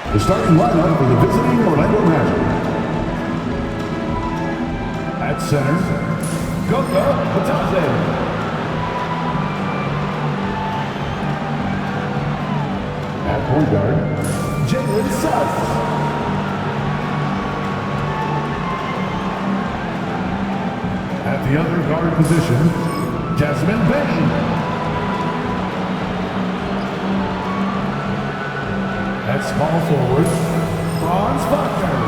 The starting lineup for the visiting Orlando Magic. At center, Goga Bitadze. At point guard, Jalen Suggs. At the other guard position, Desmond Bane. At small forward, Franz Wagner.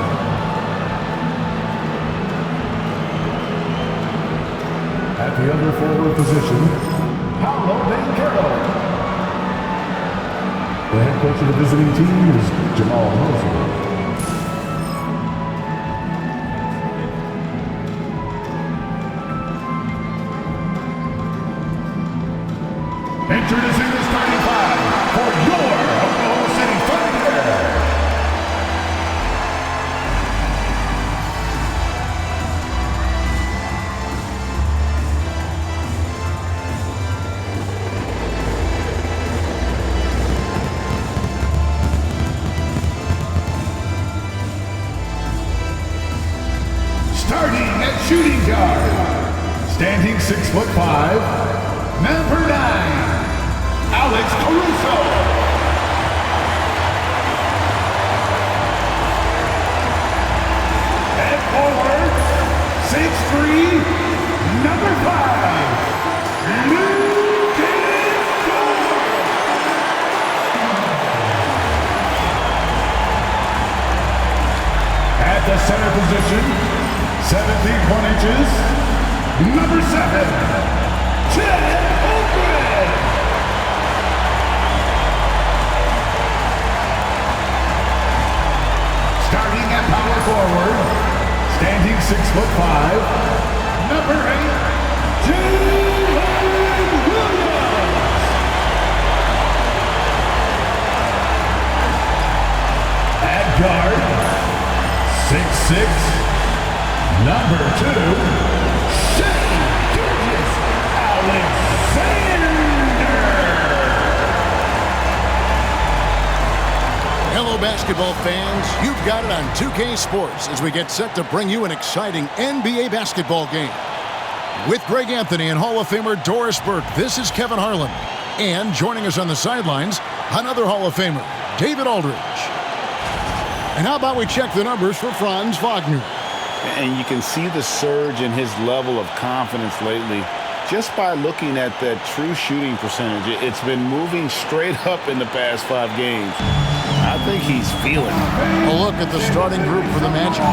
At the other forward position, Paolo Banchero. The head coach of the visiting team is Jamal Mosley. Introducing the starting five for your Oklahoma City Thunder. Starting at shooting guard, standing 6'5", number 9. Alex Caruso. At forward, 6'3", number 5, Lucas Dort. At the center position, 7 feet 1 inches, number 7, Chet Holmgren. Starting at power forward, standing 6'5", number 8, Jalen Williams. At guard, 6'6", number 2, Shai Gilgeous-Alexander. Hello, basketball fans. You've got it on 2K Sports as we get set to bring you an exciting NBA basketball game. With Greg Anthony and Hall of Famer Doris Burke, this is Kevin Harlan. And joining us on the sidelines, another Hall of Famer, David Aldridge. And how about we check the numbers for Franz Wagner? And you can see the surge in his level of confidence lately just by looking at that true shooting percentage. It's been moving straight up in the past 5 games. I think he's feeling it. A look at the starting group for the Magic.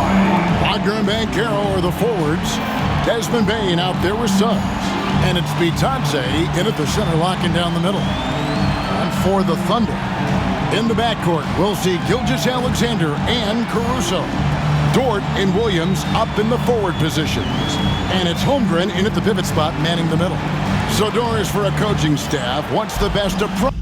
Wagner and Banchero are the forwards. Desmond Bane out there with Suggs. And it's Bitadze in at the center, locking down the middle. And for the Thunder, in the backcourt, we'll see Gilgeous-Alexander and Caruso. Dort and Williams up in the forward positions. And it's Holmgren in at the pivot spot, manning the middle. So Doris, for a coaching staff, what's the best approach?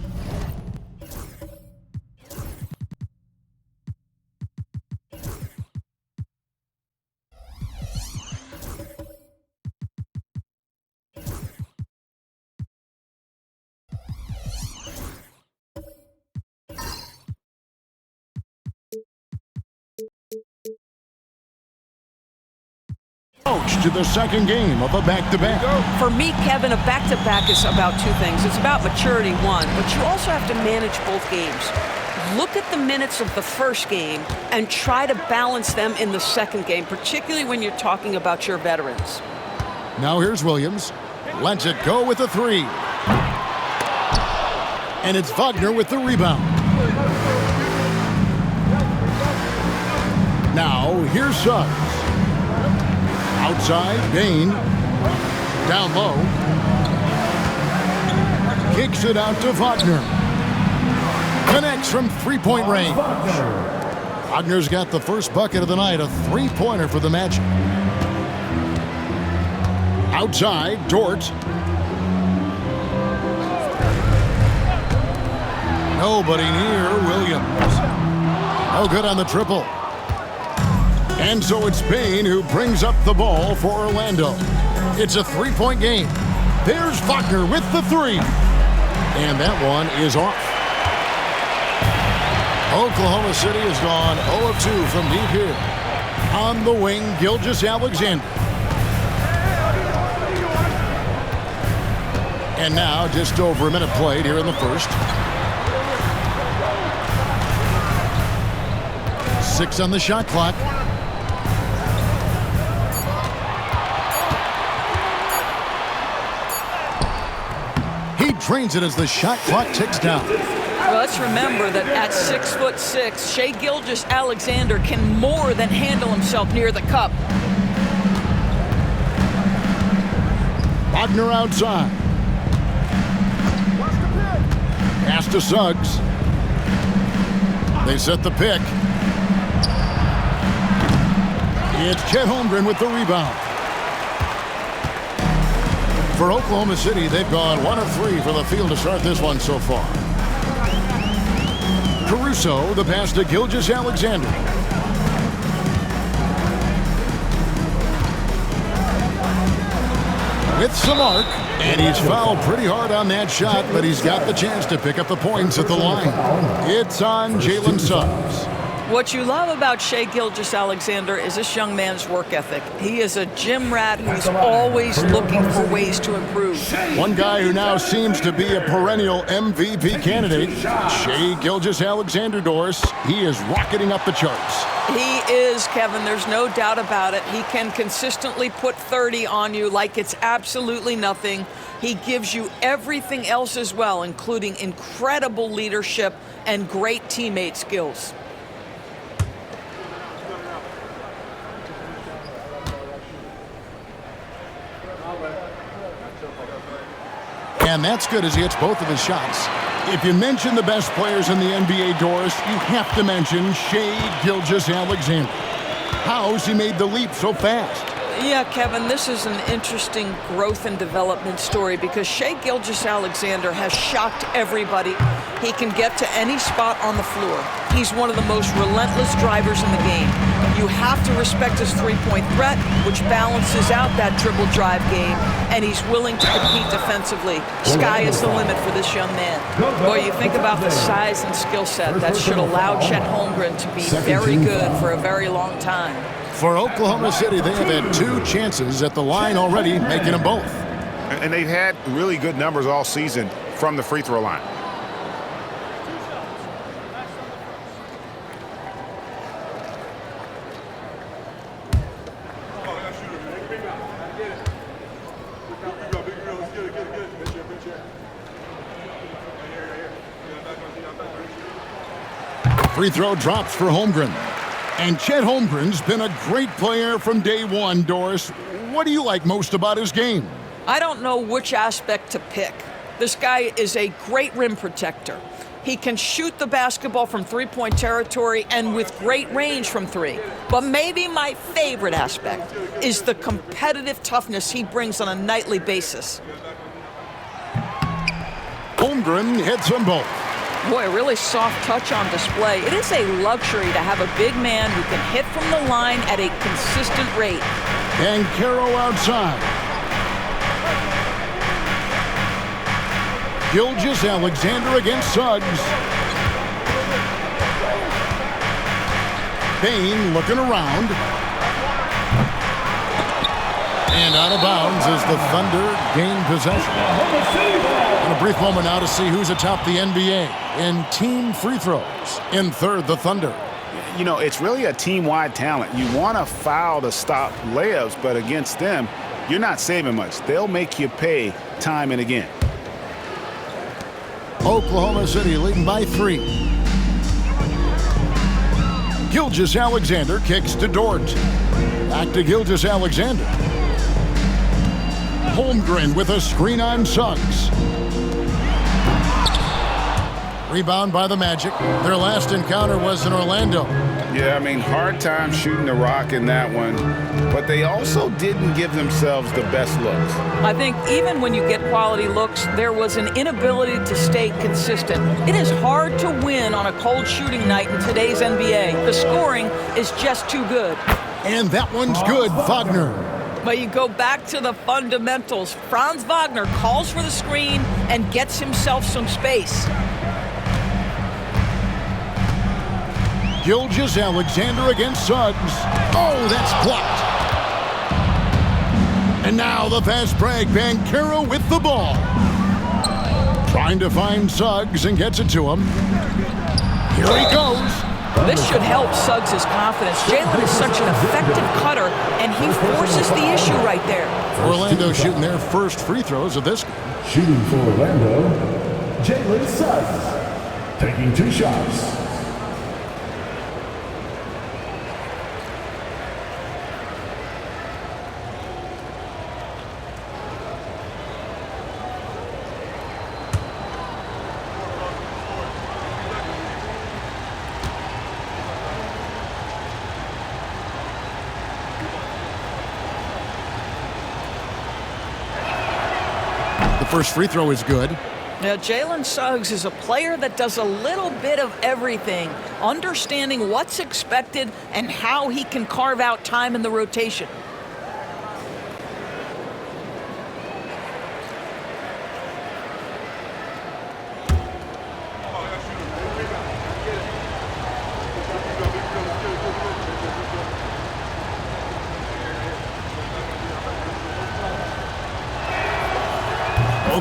To the second game of a back-to-back. For me, Kevin, a back-to-back is about 2 things. It's about maturity, 1, but you also have to manage both games. Look at the minutes of the first game and try to balance them in the second game, particularly when you're talking about your veterans. Now here's Williams. Lets it go with a 3. And it's Wagner with the rebound. Now here's Suggs. Outside, Bane. Down low. Kicks it out to Wagner. Connects from three-point range. Wagner's got the first bucket of the night, a three-pointer for the Magic. Outside, Dort. Nobody near Williams. No good on the triple. And so it's Bane who brings up the ball for Orlando. It's a three-point game. There's Wagner with the 3. And that one is off. Oklahoma City has gone 0 of 2 from deep here. On the wing, Gilgeous-Alexander. And now just over a minute played here in the first. 6 on the shot clock. He drains it as the shot clock ticks down. Well, let's remember that at 6'6", Shai Gilgeous-Alexander can more than handle himself near the cup. Wagner outside. Pass to Suggs. They set the pick. It's Chet Holmgren with the rebound. For Oklahoma City, they've gone 1 of 3 for the field to start this one so far. Caruso, the pass to Gilgeous-Alexander. With some arc, and he's fouled pretty hard on that shot, but he's got the chance to pick up the points at the line. It's on Jalen Suggs. What you love about Shai Gilgeous-Alexander is this young man's work ethic. He is a gym rat who's always looking for ways to improve. One guy who now seems to be a perennial MVP candidate, Shai Gilgeous-Alexander, Doris. He is rocketing up the charts. He is, Kevin. There's no doubt about it. He can consistently put 30 on you like it's absolutely nothing. He gives you everything else as well, including incredible leadership and great teammate skills. And that's good as he hits both of his shots. If you mention the best players in the NBA, Doris, you have to mention Shai Gilgeous-Alexander. How's he made the leap so fast? Yeah, Kevin, this is an interesting growth and development story because Shai Gilgeous-Alexander has shocked everybody. He can get to any spot on the floor. He's one of the most relentless drivers in the game. You have to respect his three-point threat, which balances out that dribble drive game, and he's willing to compete defensively. Sky is the limit for this young man. Boy, you think about the size and skill set that should allow Chet Holmgren to be very good for a very long time. For Oklahoma City, they have had 2 chances at the line already, making them both. And they've had really good numbers all season from the free throw line. Free throw drops for Holmgren. And Chet Holmgren's been a great player from day one, Doris. What do you like most about his game? I don't know which aspect to pick. This guy is a great rim protector. He can shoot the basketball from three-point territory and with great range from 3. But maybe my favorite aspect is the competitive toughness he brings on a nightly basis. Holmgren hits them both. Boy, a really soft touch on display. It is a luxury to have a big man who can hit from the line at a consistent rate. And Caro outside. Gilgeous-Alexander against Suggs. Bane looking around. And out of bounds as the Thunder gain possession. In a brief moment now to see who's atop the NBA in team free throws. In third, the Thunder. You know, it's really a team-wide talent. You want to foul to stop layups, but against them, you're not saving much. They'll make you pay time and again. Oklahoma City leading by 3. Gilgeous-Alexander kicks to Dort. Back to Gilgeous-Alexander. Holmgren with a screen on Suggs. Rebound by the Magic. Their last encounter was in Orlando. Yeah, I mean, hard time shooting the rock in that one, but they also didn't give themselves the best looks. I think even when you get quality looks, there was an inability to stay consistent. It is hard to win on a cold shooting night in today's NBA. The scoring is just too good. And that one's good, Wagner. But you go back to the fundamentals. Franz Wagner calls for the screen and gets himself some space. Gilgeous-Alexander against Suggs. Oh, that's blocked. And now the fast break. Banchero with the ball. Trying to find Suggs and gets it to him. Here he goes. This should help Suggs' confidence. Jalen is such an effective cutter, and he forces the issue right there. Orlando shooting their first free throws of this game. Shooting for Orlando, Jalen Suggs. Taking 2 shots. First free throw is good. Now, Jalen Suggs is a player that does a little bit of everything, understanding what's expected and how he can carve out time in the rotation.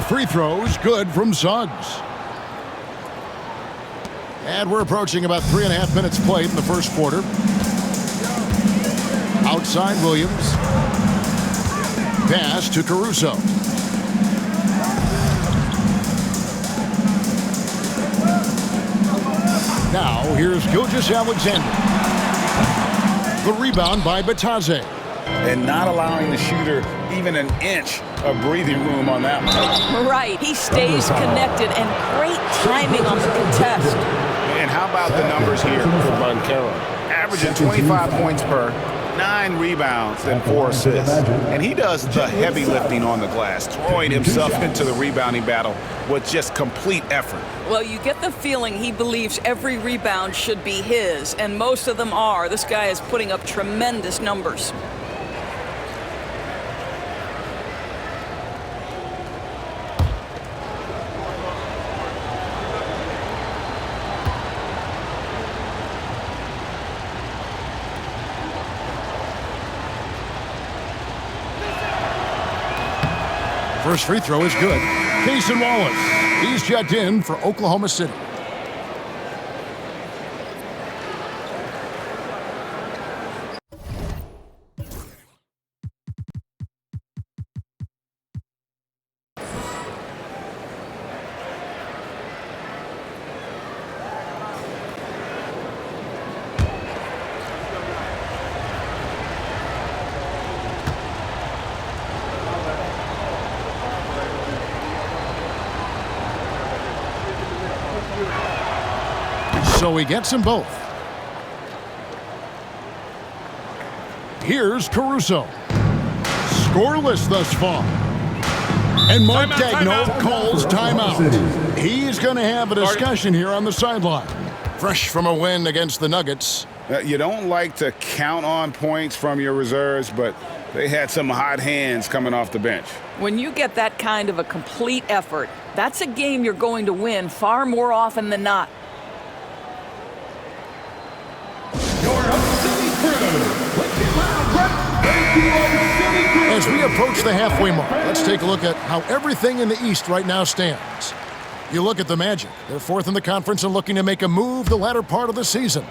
Free throws good from Suggs. And we're approaching about 3.5 minutes played in the first quarter. Outside Williams. Pass to Caruso. Now here's Gilgeous-Alexander. The rebound by Batadze. And not allowing the shooter even an inch of breathing room on that one. Right, he stays connected, and great timing on the contest. And how about the numbers here for Banchero? Averaging 25 points per, 9 rebounds, and 4 assists. And he does the heavy lifting on the glass, throwing himself into the rebounding battle with just complete effort. Well, you get the feeling he believes every rebound should be his, and most of them are. This guy is putting up tremendous numbers. First free throw is good. Cason Wallace. He's checked in for Oklahoma City. So he gets them both. Here's Caruso. Scoreless thus far. And Mark Daigneault calls timeout. He's going to have a discussion here on the sideline. Fresh from a win against the Nuggets. You don't like to count on points from your reserves, but they had some hot hands coming off the bench. When you get that kind of a complete effort, that's a game you're going to win far more often than not. As we approach the halfway mark, let's take a look at how everything in the East right now stands. You look at the Magic. They're 4th in the conference and looking to make a move the latter part of the season.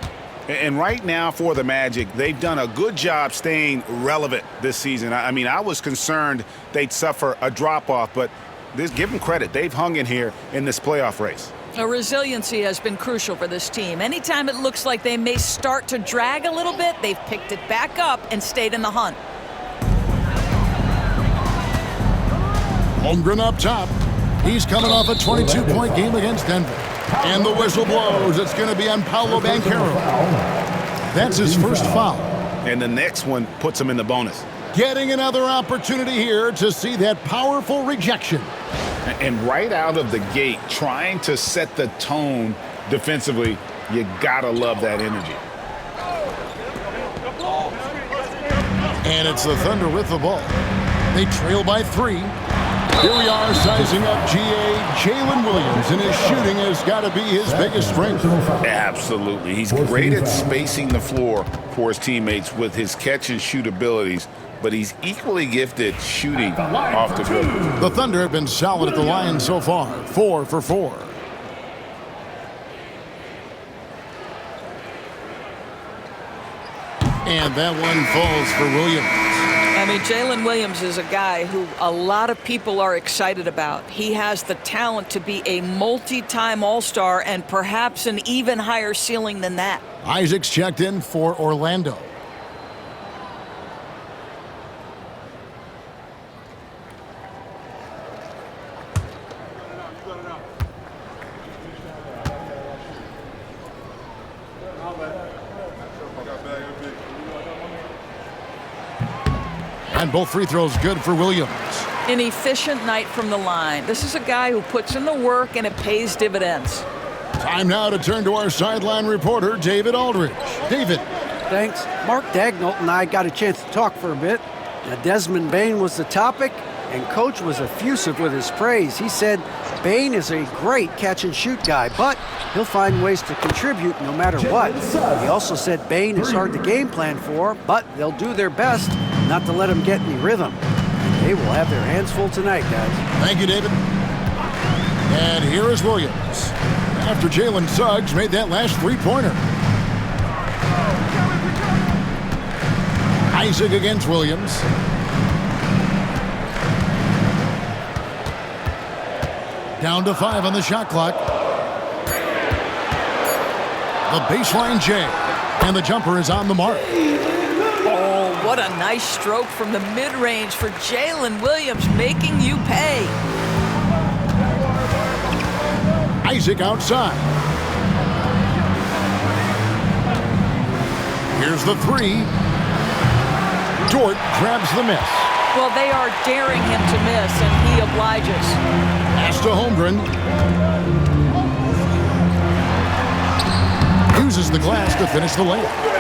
And right now for the Magic, they've done a good job staying relevant this season. I mean, I was concerned they'd suffer a drop-off, but give them credit. They've hung in here in this playoff race. Resiliency has been crucial for this team. Anytime it looks like they may start to drag a little bit, they've picked it back up and stayed in the hunt. Holmgren up top. He's coming off a 22-point game against Denver. And the whistle blows. It's going to be on Paolo Banchero. That's his first foul. And the next one puts him in the bonus. Getting another opportunity here to see that powerful rejection. And right out of the gate, trying to set the tone defensively, you gotta love that energy. And it's the Thunder with the ball. They trail by 3. Here we are sizing up GA Jalen Williams, and his shooting has got to be his biggest strength. Absolutely. He's great at spacing the floor for his teammates with his catch-and-shoot abilities, but he's equally gifted shooting off the dribble. The Thunder have been solid at the line so far, 4 for 4. And that one falls for Williams. I mean, Jalen Williams is a guy who a lot of people are excited about. He has the talent to be a multi-time All-Star and perhaps an even higher ceiling than that. Isaac's checked in for Orlando. And both free throws good for Williams. An efficient night from the line. This is a guy who puts in the work and it pays dividends. Time now to turn to our sideline reporter, David Aldridge. David. Thanks. Mark Daignault and I got a chance to talk for a bit. Now, Desmond Bane was the topic, and Coach was effusive with his praise. He said Bane is a great catch-and-shoot guy, but he'll find ways to contribute no matter what. He also said Bane is hard to game plan for, but they'll do their best not to let him get any rhythm. They will have their hands full tonight, guys. Thank you, David. And here is Williams. After Jalen Suggs made that last three-pointer. Isaac against Williams. Down to 5 on the shot clock. The baseline J. And the jumper is on the mark. What a nice stroke from the mid-range for Jalen Williams, making you pay. Isaac outside. Here's the three. Dort grabs the miss. Well, they are daring him to miss, and he obliges. Pass to Holmgren. Uses the glass to finish the layup.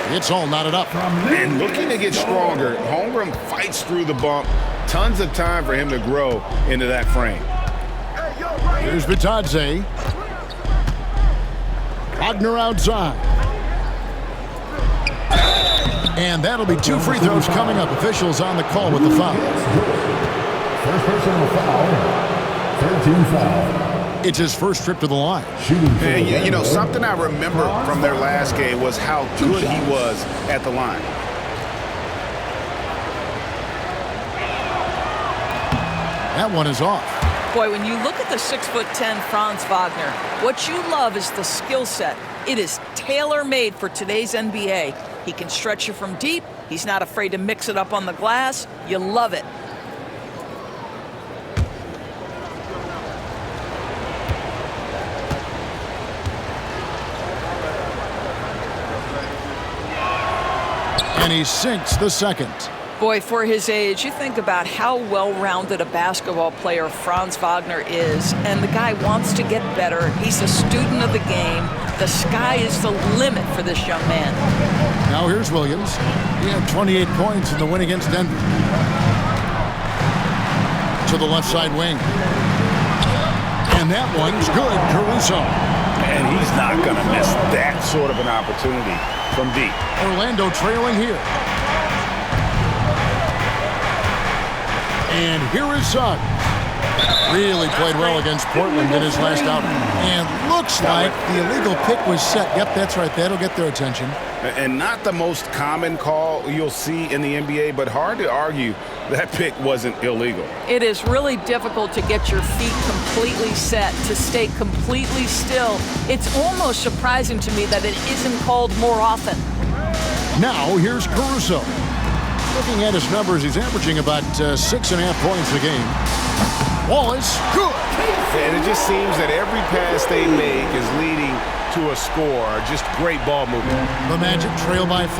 It's all knotted up. And looking to get stronger, Holmgren fights through the bump. Tons of time for him to grow into that frame. Here's Bitadze. Wagner outside. And that'll be 2 free throws coming up. Officials on the call with the foul. First personal foul. 13 foul. It's his first trip to the line. And you know, something I remember from their last game was how good he was at the line. That one is off. Boy, when you look at the 6'10" Franz Wagner, what you love is the skill set. It is tailor-made for today's NBA. He can stretch you from deep. He's not afraid to mix it up on the glass. You love it. And he sinks the second. Boy, for his age, you think about how well-rounded a basketball player Franz Wagner is, and the guy wants to get better. He's a student of the game. The sky is the limit for this young man. Now here's Williams. He had 28 points in the win against Denver. To the left side wing. And that one's good, Caruso. And he's not going to miss that sort of an opportunity from deep. Orlando trailing here. And here is Suggs. Really played well against Portland in his last outing. And looks like the illegal pick was set. Yep, that's right. That'll get their attention. And not the most common call you'll see in the NBA, but hard to argue that pick wasn't illegal. It is really difficult to get your feet completely set, to stay completely still. It's almost surprising to me that it isn't called more often. Now here's Caruso. Looking at his numbers, he's averaging about 6.5 points a game. Wallace, good. And it just seems that every pass they make is leading to a score. Just great ball movement. The Magic trail by 5.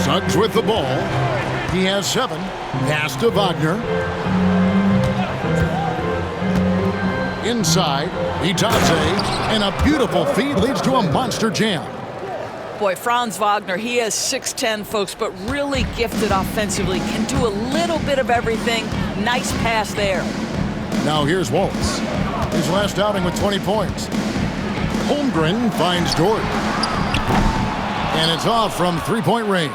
Suggs with the ball. He has 7. Pass to Wagner. Inside, Bitadze, and a beautiful feed leads to a monster jam. Boy, Franz Wagner, he is 6'10", folks, but really gifted offensively. Can do a little bit of everything. Nice pass there. Now here's Waltz. His last outing with 20 points. Holmgren finds Dort. And it's off from three-point range.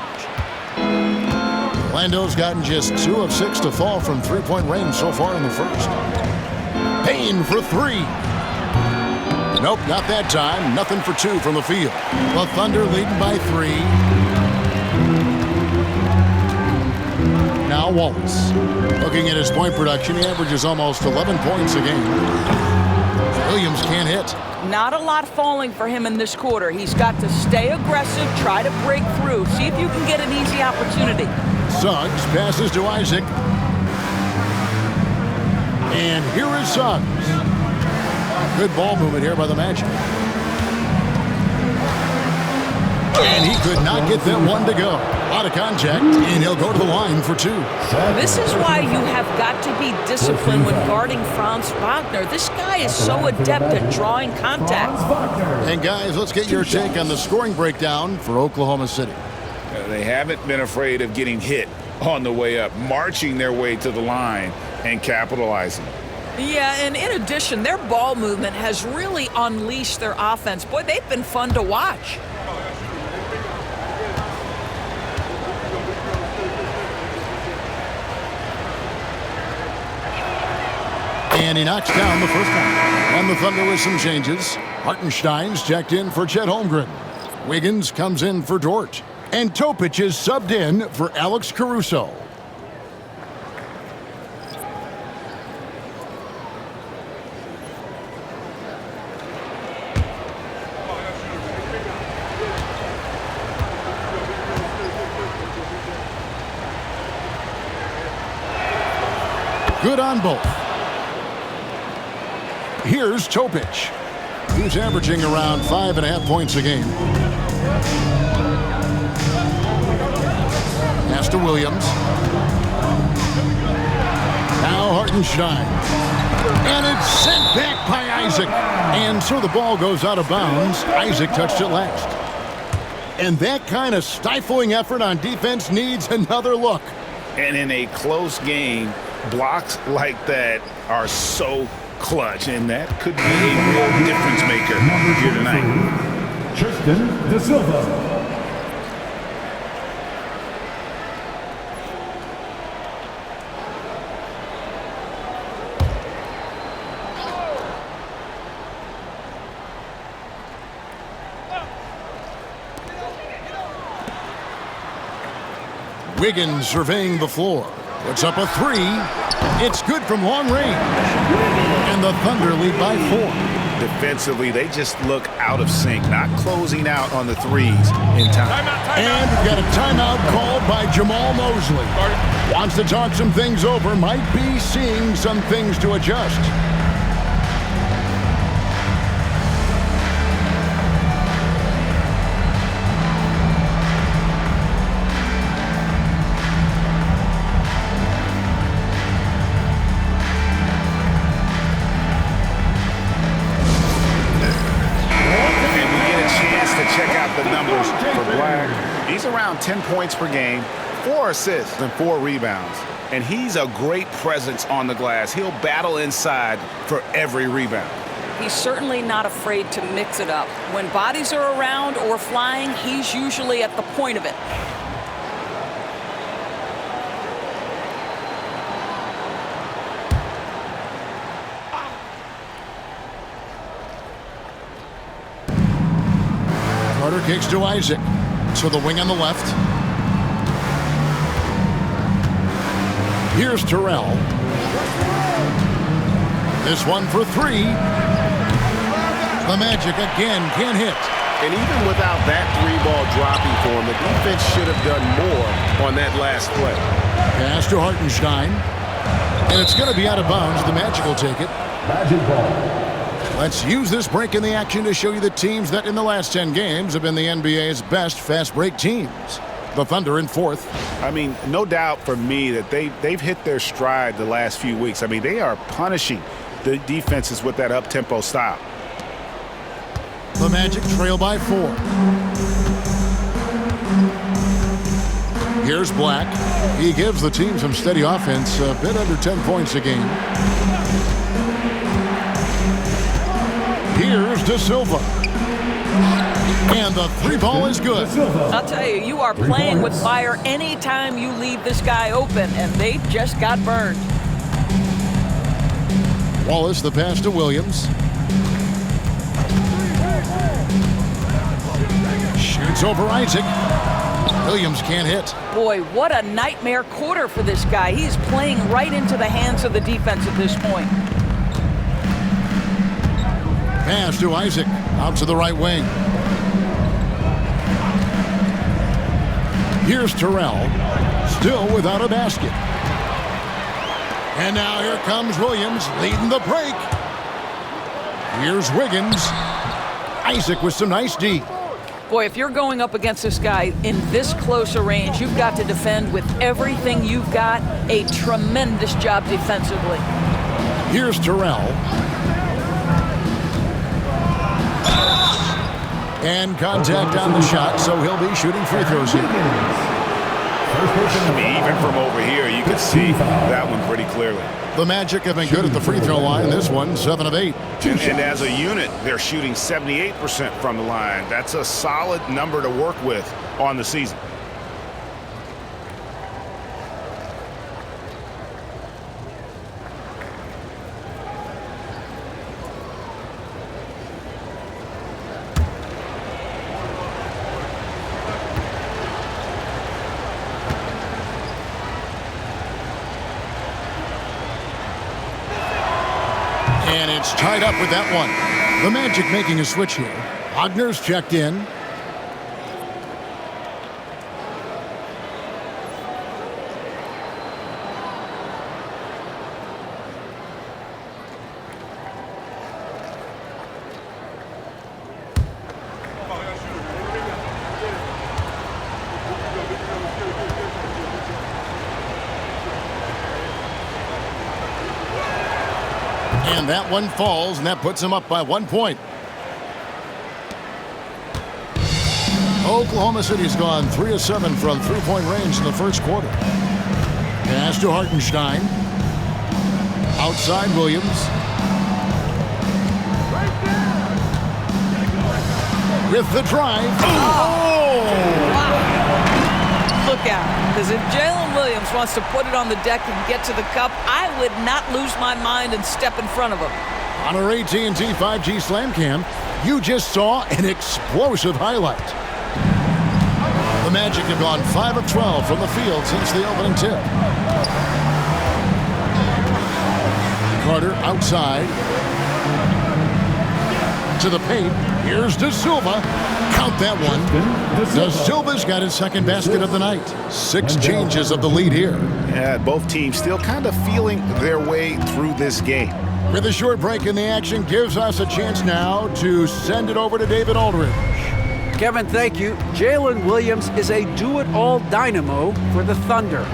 Orlando's gotten just 2 of 6 to fall from three-point range so far in the first. Payne for 3. Nope, not that time. Nothing for 2 from the field. The Thunder leading by 3. Now Waltz. Looking at his point production, he averages almost 11 points a game. Williams can't hit. Not a lot falling for him in this quarter. He's got to stay aggressive, try to break through, see if you can get an easy opportunity. Suggs passes to Isaac. And here is Suggs. Good ball movement here by the Magic. And he could not get that one to go. A lot of contact, and he'll go to the line for 2. This is why you have got to be disciplined when guarding Franz Wagner. This guy is so adept at drawing contact. And guys, let's get your take on the scoring breakdown for Oklahoma City. They haven't been afraid of getting hit on the way up, marching their way to the line and capitalizing. Yeah, and in addition, their ball movement has really unleashed their offense. Boy, they've been fun to watch. And he knocks down the first one. And the Thunder with some changes. Hartenstein's checked in for Chet Holmgren. Wiggins comes in for Dort. And Topic is subbed in for Alex Caruso. Good on both. Here's Topic. He's averaging around 5.5 points a game. Pass to Williams. Now Hartenstein. And it's sent back by Isaac. And so the ball goes out of bounds. Isaac touched it last. And that kind of stifling effort on defense needs another look. And in a close game, blocks like that are so clutch, and that could be a real difference maker here tonight. Tristan Da Silva. Wiggins surveying the floor. Puts up a 3. It's good from long range. And the Thunder lead by 4. Defensively, they just look out of sync, not closing out on the threes in time. And we've got a timeout called by Jamal Mosley. Wants to talk some things over, might be seeing some things to adjust. He's around 10 points per game, 4 assists and 4 rebounds. And he's a great presence on the glass. He'll battle inside for every rebound. He's certainly not afraid to mix it up. When bodies are around or flying, he's usually at the point of it. Carter kicks to Isaac. To the wing on the left. Here's Terrell. This one for 3. The Magic again can't hit. And even without that 3-ball dropping for him, the defense should have done more on that last play. Pass to Hartenstein. And it's going to be out of bounds. The Magic will take it. Magic ball. Let's use this break in the action to show you the teams that in the last 10 games have been the NBA's best fast break teams. The Thunder in 4th. I mean, no doubt for me that they've hit their stride the last few weeks. I mean, they are punishing the defenses with that up-tempo style. The Magic trail by 4. Here's Black. He gives the team some steady offense, a bit under 10 points a game. Here's De Silva. And the three ball is good. I'll tell you, you are playing with fire anytime you leave this guy open, and they just got burned. Wallace, the pass to Williams. Shoots over Isaac. Williams can't hit. Boy, what a nightmare quarter for this guy. He's playing right into the hands of the defense at this point. Pass to Isaac. Out to the right wing. Here's Terrell. Still without a basket. And now here comes Williams leading the break. Here's Wiggins. Isaac with some nice D. Boy, if you're going up against this guy in this close a range, you've got to defend with everything you've got. A tremendous job defensively. Here's Terrell. And contact on the shot, so he'll be shooting free throws here. I mean, even from over here, you can see that one pretty clearly. The Magic have been good at the free throw line. This one, 7 of 8. And as a unit, they're shooting 78% from the line. That's a solid number to work with on the season. And it's tied up with that one. The Magic making a switch here. Wagner's checked in. And that one falls, and that puts him up by 1 point. Oklahoma City's gone 3 of 7 from three-point range in the first quarter. Pass to Hartenstein. Outside Williams. With the drive. Oh! Wow. Look out. Because if Jalen Williams wants to put it on the deck and get to the cup, I would not lose my mind and step in front of him. On our AT&T 5G Slam Cam, you just saw an explosive highlight. The Magic have gone 5 of 12 from the field since the opening tip. Carter outside. To the paint. Here's De Silva. Count that one. De Silva's got his second basket of the night. 6 changes of the lead here. Yeah, both teams still kind of feeling their way through this game. With a short break in the action, gives us a chance now to send it over to David Aldridge. Kevin, thank you. Jalen Williams is a do-it-all dynamo for the Thunder.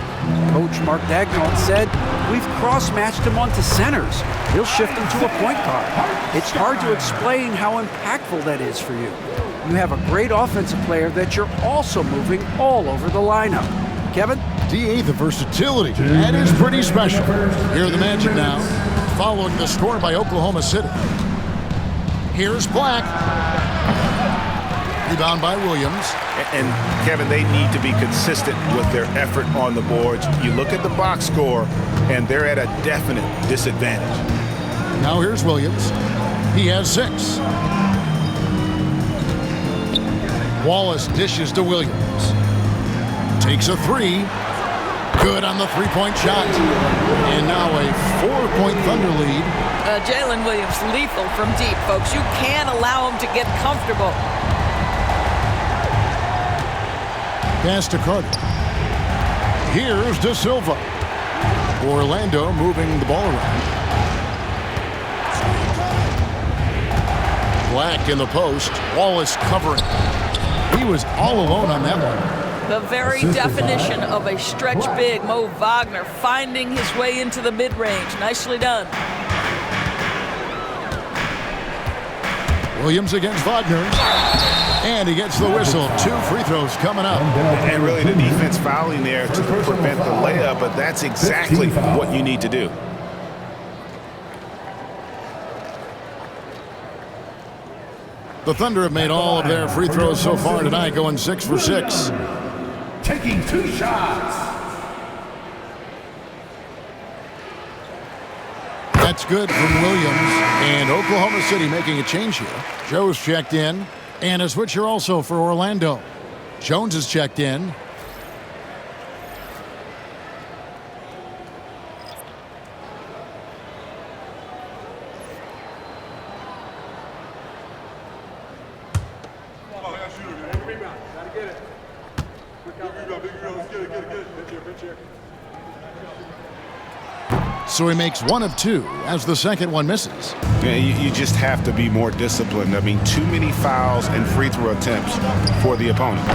Coach Mark Daigneault said, "We've cross-matched him onto centers. He'll shift him to a point guard." It's hard to explain how impactful that is for you. You have a great offensive player that you're also moving all over the lineup. Kevin? DA, the versatility. That is pretty special. Here are the Magic now, following the score by Oklahoma City. Here's Black. Rebound by Williams. And Kevin, they need to be consistent with their effort on the boards. You look at the box score, and they're at a definite disadvantage. Now here's Williams. He has 6. Wallace dishes to Williams. Takes a 3. Good on the three-point shot. And now a 4-point Thunder lead. Jalen Williams lethal from deep, folks. You can't allow him to get comfortable. Pass to Carter. Here's De Silva. Orlando moving the ball around. Black in the post. Wallace covering. He was all alone on that one. The very definition of a stretch big. Mo Wagner finding his way into the mid-range. Nicely done. Williams against Wagner. And he gets the whistle. 2 free throws coming up. And really the defense fouling there to prevent the layup, but that's exactly what you need to do. The Thunder have made all of their free throws so far tonight, going 6 for 6. Taking 2 shots. That's good from Williams. And Oklahoma City making a change here. Joe's checked in. And a switcher also for Orlando. Jones is checked in. So he makes 1 of 2 as the second one misses. Yeah, you just have to be more disciplined. I mean, too many fouls and free throw attempts for the opponent.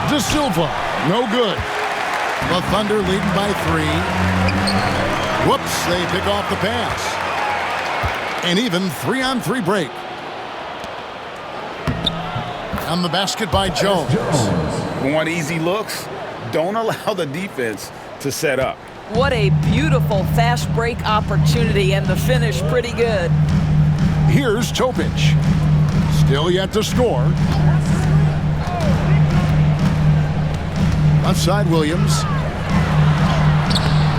De Silva, no good. The Thunder leading by 3. Whoops, they pick off the pass. An even 3-on-3 break. On the basket by Jones. Want easy looks? Don't allow the defense to set up. What a beautiful fast break opportunity, and the finish pretty good. Here's Topic. Still yet to score. Left side, Williams.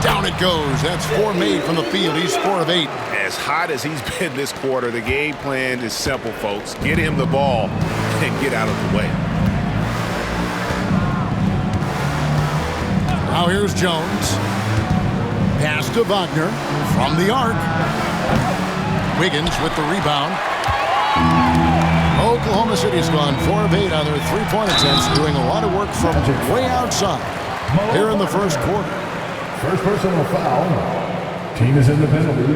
Down it goes. That's 4 made from the field. He's 4 of 8. As hot as he's been this quarter, the game plan is simple, folks. Get him the ball and get out of the way. Now here's Jones. Pass to Wagner from the arc. Wiggins with the rebound. Oklahoma City's gone 4 of 8 on their 3-point attempts, doing a lot of work from way outside here in the first quarter. First personal foul. Team is in the penalty.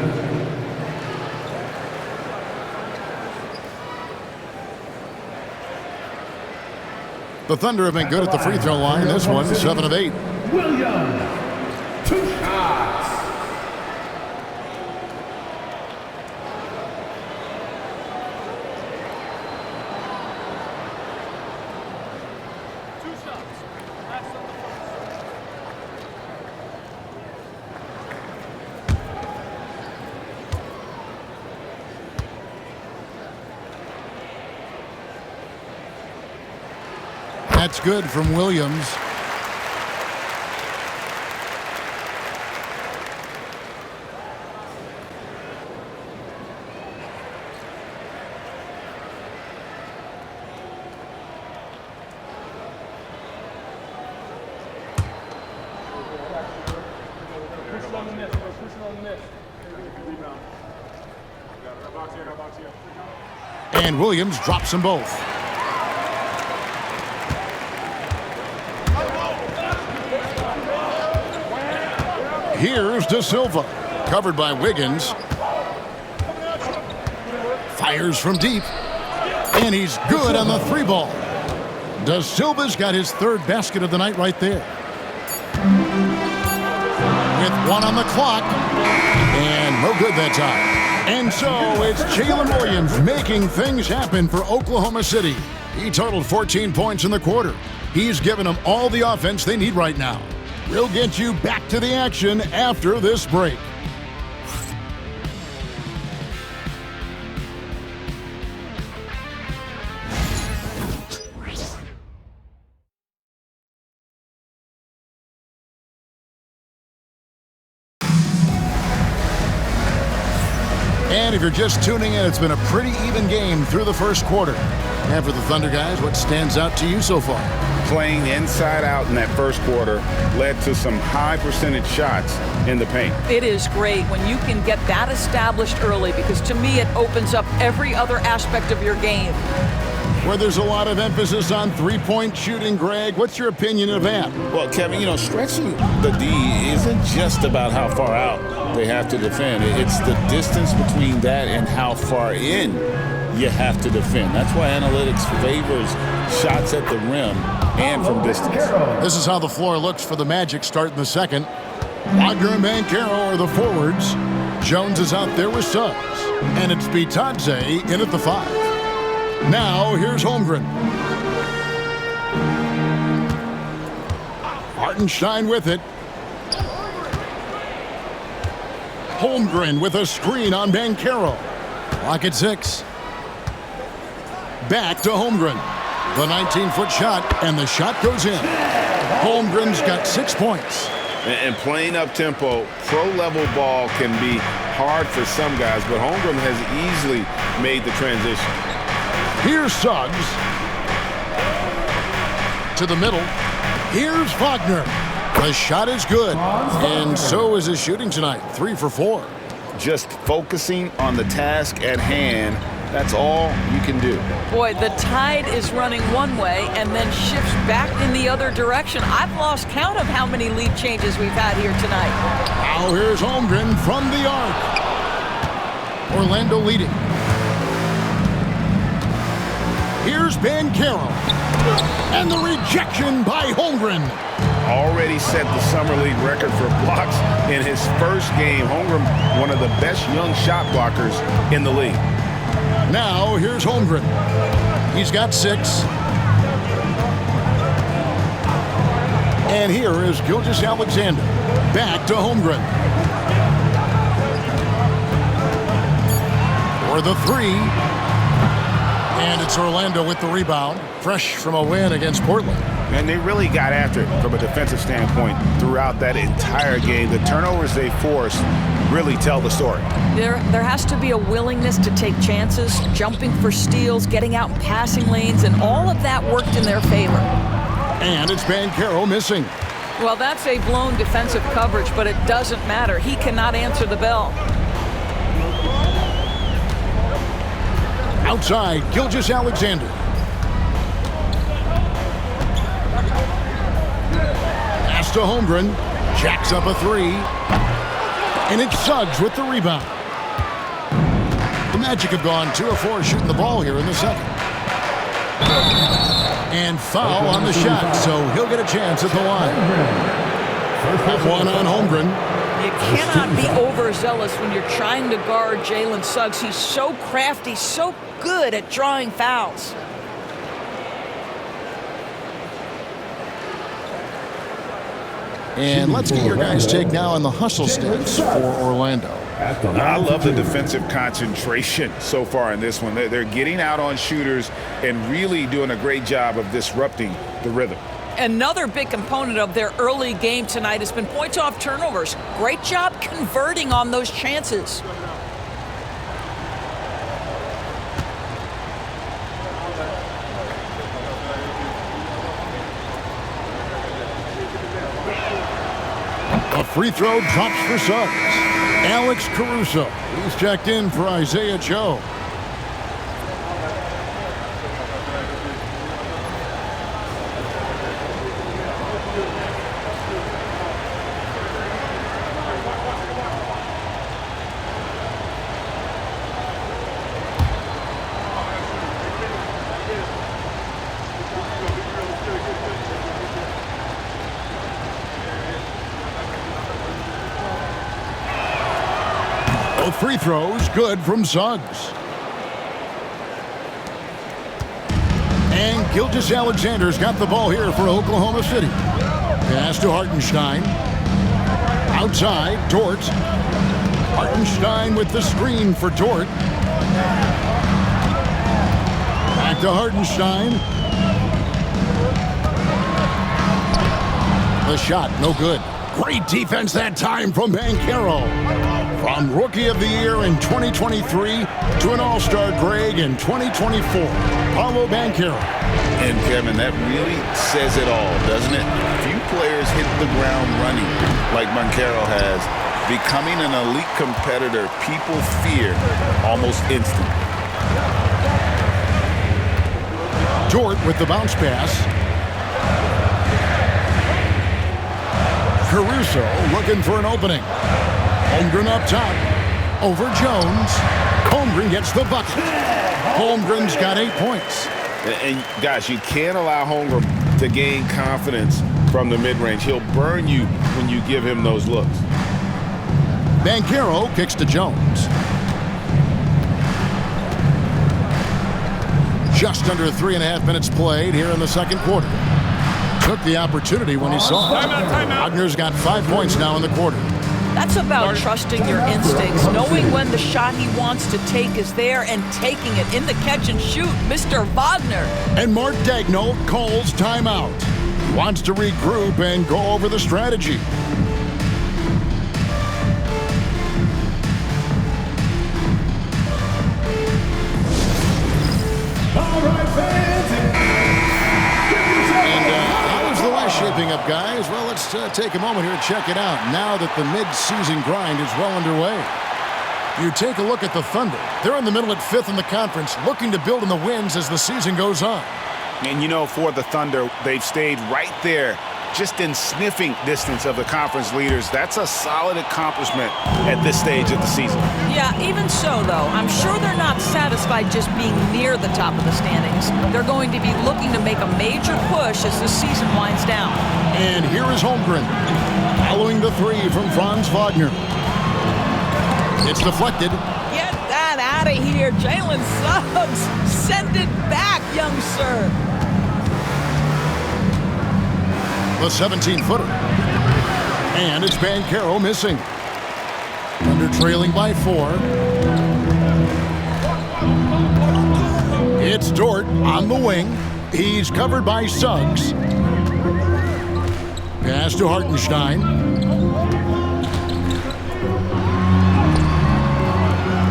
The Thunder have been good at the free throw line. This one, 7 of 8. Williams. 2 shots. That's good from Williams. And Williams drops them both. Here's De Silva, covered by Wiggins. Fires from deep, and he's good on the 3-ball. De Silva's got his 3rd basket of the night right there. With 1 on the clock, and no good that time. And so it's Jalen Williams making things happen for Oklahoma City. He totaled 14 points in the quarter. He's given them all the offense they need right now. We'll get you back to the action after this break. And if you're just tuning in, it's been a pretty even game through the first quarter. And for the Thunder guys, what stands out to you so far? Playing inside out in that first quarter led to some high percentage shots in the paint. It is great when you can get that established early, because to me it opens up every other aspect of your game. Where there's a lot of emphasis on 3-point shooting, Greg, what's your opinion of that? Well, Kevin, stretching the D isn't just about how far out they have to defend. It's the distance between that and how far in you have to defend. That's why analytics favors shots at the rim and from distance. This is how the floor looks for the Magic starting the second. Wagner and Banchero are the forwards. Jones is out there with Suggs. And it's Bitadze in at the 5. Now here's Holmgren. Hartenstein with it. Holmgren with a screen on Banchero. Clock at 6. Back to Holmgren. The 19-foot shot, and the shot goes in. Holmgren's got 6 points. And playing up-tempo, pro-level ball can be hard for some guys, but Holmgren has easily made the transition. Here's Suggs. To the middle. Here's Wagner. The shot is good, and so is his shooting tonight, 3 for 4. Just focusing on the task at hand, that's all you can do. Boy, the tide is running one way and then shifts back in the other direction. I've lost count of how many lead changes we've had here tonight. Now here's Holmgren from the arc. Orlando leading. Here's Banchero. And the rejection by Holmgren. Already set the summer league record for blocks in his first game. Holmgren, one of the best young shot blockers in the league. Now here's Holmgren. He's got 6. And here is Gilgeous-Alexander. Back to Holmgren. For the 3. And it's Orlando with the rebound. Fresh from a win against Portland. And they really got after it from a defensive standpoint throughout that entire game. The turnovers they forced really tell the story. There has to be a willingness to take chances, jumping for steals, getting out in passing lanes, and all of that worked in their favor. And it's Banchero missing. Well, that's a blown defensive coverage, but it doesn't matter. He cannot answer the bell. Outside, Gilgeous-Alexander. Pass to Holmgren. Jacks up a 3. And it's Suggs with the rebound. The Magic have gone 2 of 4 shooting the ball here in the second. And foul on the shot, so he'll get a chance at the line. One on Holmgren. You cannot be overzealous when you're trying to guard Jalen Suggs. He's so crafty, so good at drawing fouls. And let's get your guys' take now on the hustle stats for Orlando. I love the defensive concentration so far in this one. They're getting out on shooters and really doing a great job of disrupting the rhythm. Another big component of their early game tonight has been points off turnovers. Great job converting on those chances. A free throw drops for Suggs. Alex Caruso. He's checked in for Isaiah Joe. Both free throws good from Suggs. And Gilgeous-Alexander's got the ball here for Oklahoma City. Pass to Hartenstein. Outside, Dort. Hartenstein with the screen for Dort. Back to Hartenstein. The shot, no good. Great defense that time from Banchero. From Rookie of the Year in 2023 to an All-Star grade in 2024, Paolo Banchero. And Kevin, that really says it all, doesn't it? Few players hit the ground running like Banchero has. Becoming an elite competitor, people fear almost instantly. Dort with the bounce pass. Caruso looking for an opening. Holmgren up top. Over Jones. Holmgren gets the bucket. Holmgren's got 8 points. And guys, you can't allow Holmgren to gain confidence from the mid-range. He'll burn you when you give him those looks. Banchero kicks to Jones. Just under 3.5 minutes played here in the second quarter. Took the opportunity when he saw it. Wagner's got 5 points now in the quarter. That's about trusting your instincts, knowing when the shot he wants to take is there and taking it in the catch and shoot, Mr. Wagner. And Mark Daigneault calls timeout. He wants to regroup and go over the strategy. All right, fans. How is the West shaping up, guys? Well, let's take a moment here to check it out now that the mid-season grind is well underway. You take a look at the Thunder. They're in the middle at 5th in the conference, looking to build in the wins as the season goes on. And you know, for the Thunder, they've stayed right there, just in sniffing distance of the conference leaders. That's a solid accomplishment at this stage of the season. Yeah, even so, though, I'm sure they're not satisfied just being near the top of the standings. They're going to be looking to make a major push as the season winds down. And here is Holmgren, following the three from Franz Wagner. It's deflected. Get that out of here, Jalen Suggs. Send it back, young sir. The 17-footer. And it's Banchero missing. Thunder trailing by 4. It's Dort on the wing. He's covered by Suggs. Pass to Hartenstein.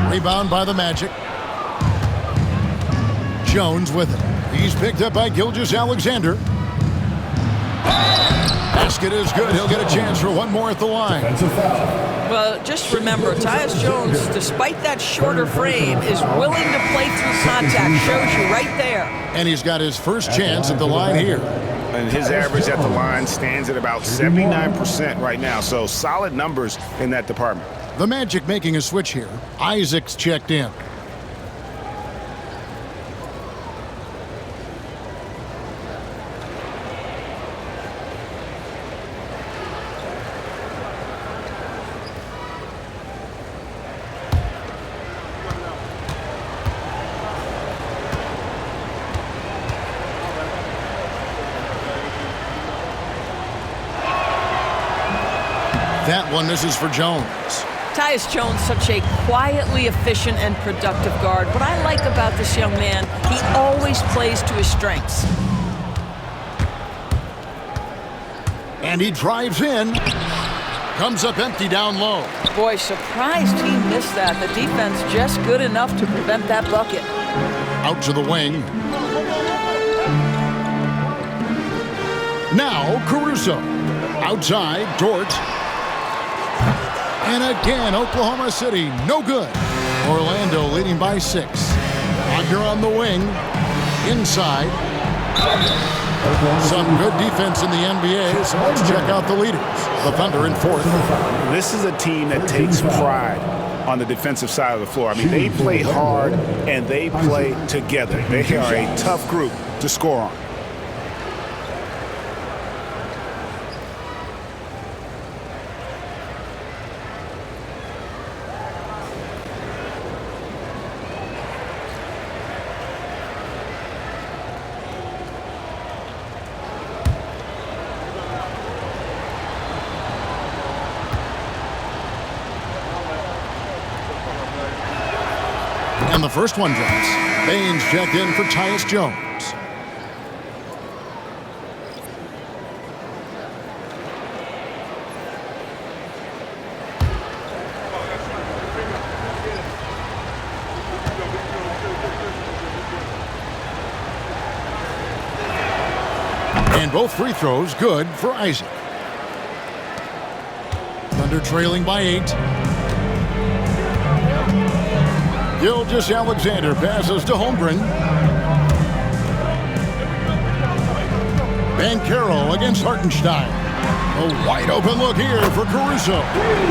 Rebound by the Magic. Jones with it. He's picked up by Gilgeous-Alexander. Basket is good. He'll get a chance for one more at the line. Well, just remember, Tyus Jones, despite that shorter frame, is willing to play through contact. Shows you right there. And he's got his first chance at the line here. And his average at the line stands at about 79% right now. So solid numbers in that department. The Magic making a switch here. Isaacs checked in. That one misses for Jones. Tyus Jones, such a quietly efficient and productive guard. What I like about this young man, he always plays to his strengths. And he drives in. Comes up empty down low. Boy, surprised he missed that. The defense just good enough to prevent that bucket. Out to the wing. Now Caruso. Outside, Dort. And again, Oklahoma City, no good. Orlando leading by 6. Wagner on the wing. Inside. Some good defense in the NBA, so let's check out the leaders. The Thunder in 4th. This is a team that takes pride on the defensive side of the floor. I mean, they play hard and they play together. They are a tough group to score on. And the first one drops. Baines checked in for Tyus Jones. And both free throws good for Isaac. Thunder trailing by 8. Gilgeous-Alexander passes to Holmgren. Banchero against Hartenstein. A wide open look here for Caruso.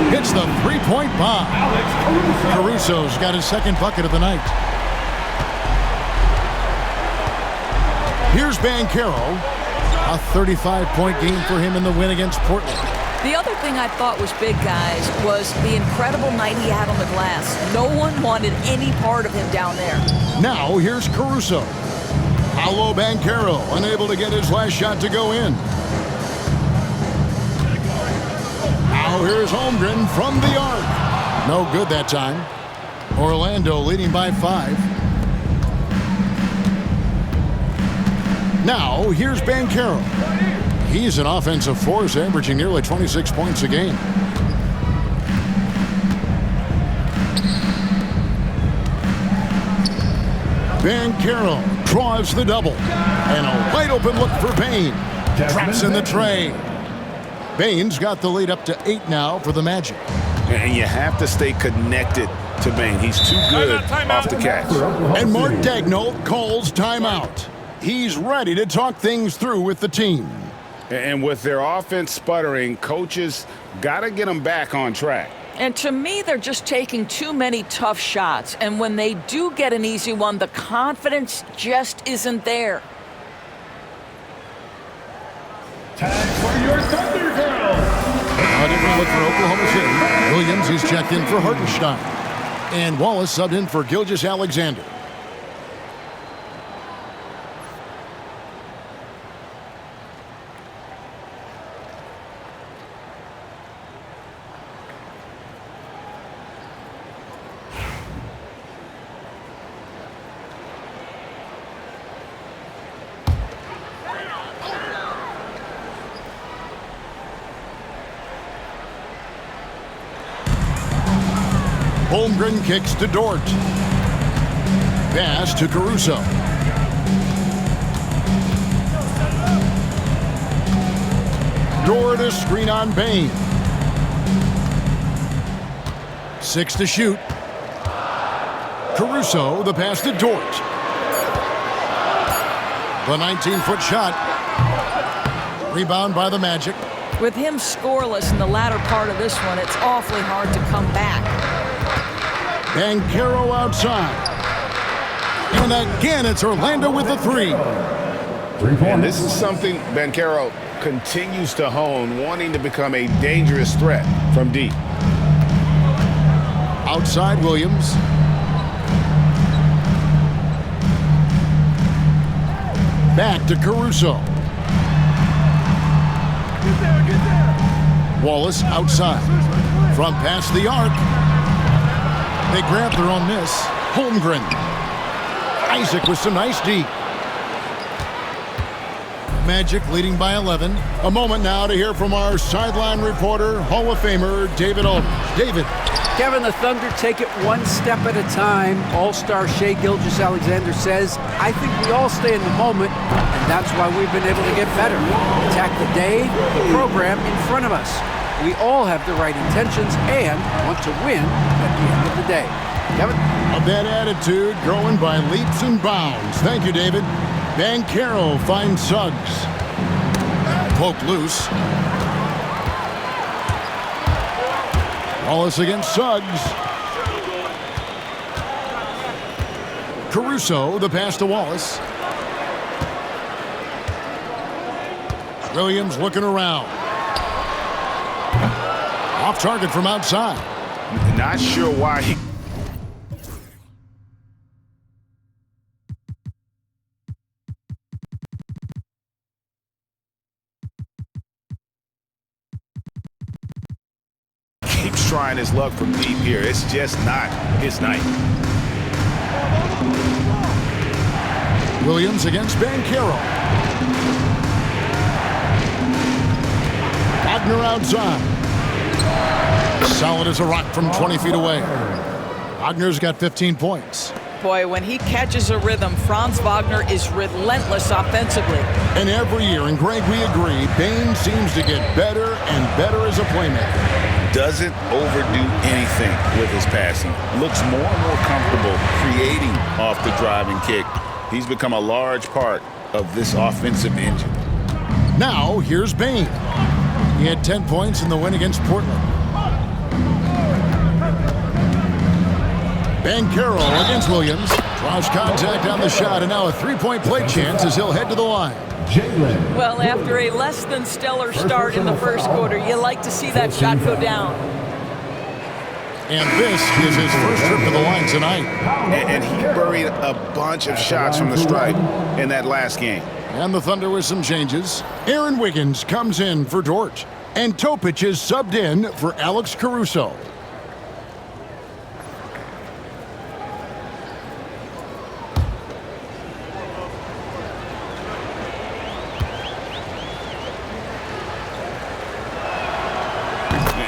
Hits the three-point bomb. Caruso's got his second bucket of the night. Here's Banchero. A 35-point game for him in the win against Portland. The other thing I thought was big, guys, was the incredible night he had on the glass. No one wanted any part of him down there. Now here's Caruso. Paolo Banchero unable to get his last shot to go in. Now here's Holmgren from the arc. No good that time. Orlando leading by 5. Now here's Banchero. He's an offensive force, averaging nearly 26 points a game. Banchero draws the double. And a wide open look for Bane. Drops in the tray. Bane's got the lead up to 8 now for the Magic. And you have to stay connected to Bane. He's too good off the catch. And Mark Daigneault calls timeout. He's ready to talk things through with the team. And with their offense sputtering, coaches got to get them back on track. And to me, they're just taking too many tough shots. And when they do get an easy one, the confidence just isn't there. Time for your Thunder Girl. A different look for Oklahoma City. Williams, he's checked in for Hartenstein. And Wallace subbed in for Gilgeous-Alexander. Holmgren kicks to Dort. Pass to Caruso. Dort a screen on Bane. 6 to shoot. Caruso, the pass to Dort. The 19-foot shot. Rebound by the Magic. With him scoreless in the latter part of this one, it's awfully hard to come back. Banchero outside. And again, it's Orlando with the 3. And this is something Banchero continues to hone, wanting to become a dangerous threat from deep. Outside Williams. Back to Caruso. Wallace outside. From past the arc. They grab their own miss. Holmgren. Isaac with some nice D. Magic leading by 11. A moment now to hear from our sideline reporter, Hall of Famer David Aldridge. David. Kevin, the Thunder take it one step at a time. All-star Shai Gilgeous-Alexander says, I think we all stay in the moment, and that's why we've been able to get better. Attack the day, the program in front of us. We all have the right intentions and want to win at the end of the day. Kevin? Of that attitude growing by leaps and bounds. Thank you, David. Banchero finds Suggs. Poked loose. Wallace against Suggs. Caruso, the pass to Wallace. Williams looking around. Off target from outside. Not sure why he... keeps trying his luck from deep here. It's just not his night. Williams against Banchero. Wagner outside. Solid as a rock from 20 feet away. Wagner's got 15 points. Boy, when he catches a rhythm, Franz Wagner is relentless offensively. And every year, and Greg, we agree, Bane seems to get better and better as a playmaker. Doesn't overdo anything with his passing. Looks more and more comfortable creating off the driving kick. He's become a large part of this offensive engine. Now, here's Bane. He had 10 points in the win against Portland. Banchero against Williams. Draws contact on the shot, and now a three-point play chance as he'll head to the line. Jalen. Well, after a less than stellar start in the first quarter, you like to see that shot go down. And this is his first trip to the line tonight. And he buried a bunch of shots from the stripe in that last game. And the Thunder with some changes. Aaron Wiggins comes in for Dort. And Topic is subbed in for Alex Caruso.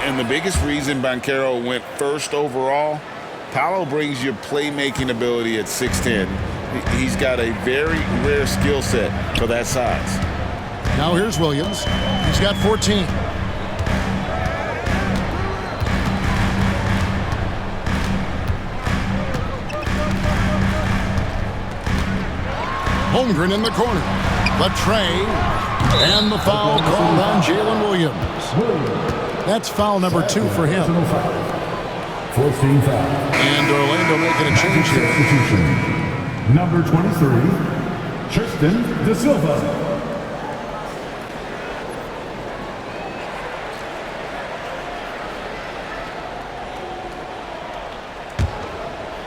And the biggest reason Banchero went first overall, Paolo brings you playmaking ability at 6'10". He's got a very rare skill set for that size. Now here's Williams. He's got 14. Holmgren in the corner. Latray. And the foul called on Jalen Williams. That's foul number 2 for him. 14 foul. And Orlando making a change here. Substitution. Number 23, Tristan Da Silva.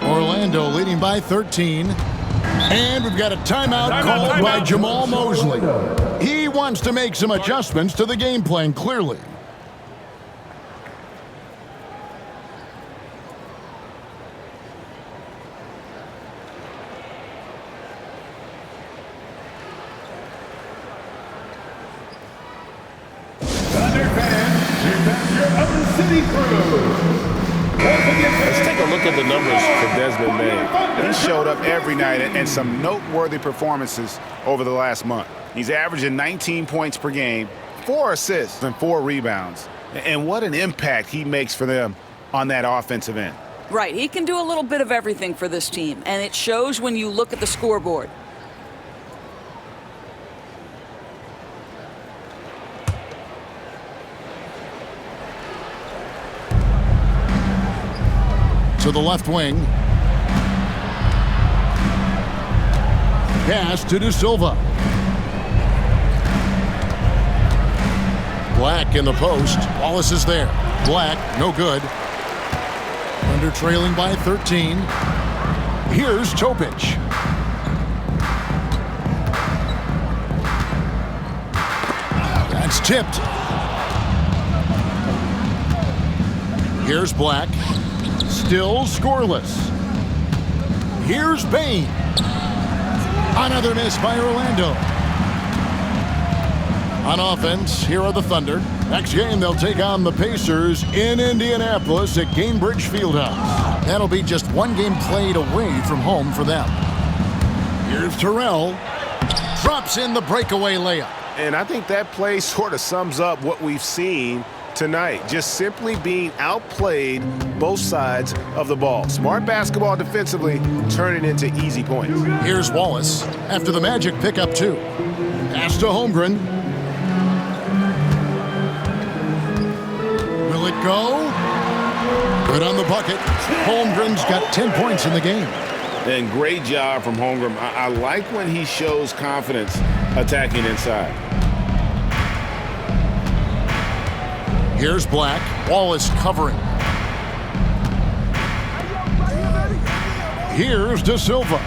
Orlando leading by 13. And we've got a timeout called by Jamal Mosley. He wants to make some adjustments to the game plan, clearly. Thunder fans, here's back your Upper City crew. Let's take a look at the numbers for Desmond Bane. He showed up every night and some noteworthy performances over the last month. He's averaging 19 points per game, 4 assists, and 4 rebounds. And what an impact he makes for them on that offensive end. Right, he can do a little bit of everything for this team, and it shows when you look at the scoreboard. To the left wing. Pass to Da Silva. Black in the post. Wallace is there. Black, no good. Under trailing by 13. Here's Topic. That's tipped. Here's Black. Still scoreless. Here's Bane. Another miss by Orlando. On offense, here are the Thunder. Next game, they'll take on the Pacers in Indianapolis at Gainbridge Fieldhouse. That'll be just one game played away from home for them. Here's Terrell. Drops in the breakaway layup. And I think that play sort of sums up what we've seen tonight. Just simply being outplayed both sides of the ball. Smart basketball defensively, turning into easy points. Here's Wallace after the Magic pick up 2. Pass to Holmgren. Will it go? Good on the bucket. Holmgren's got 10 points in the game. And great job from Holmgren. I like when he shows confidence attacking inside. Here's Black. Wallace covering. Here's Da Silva.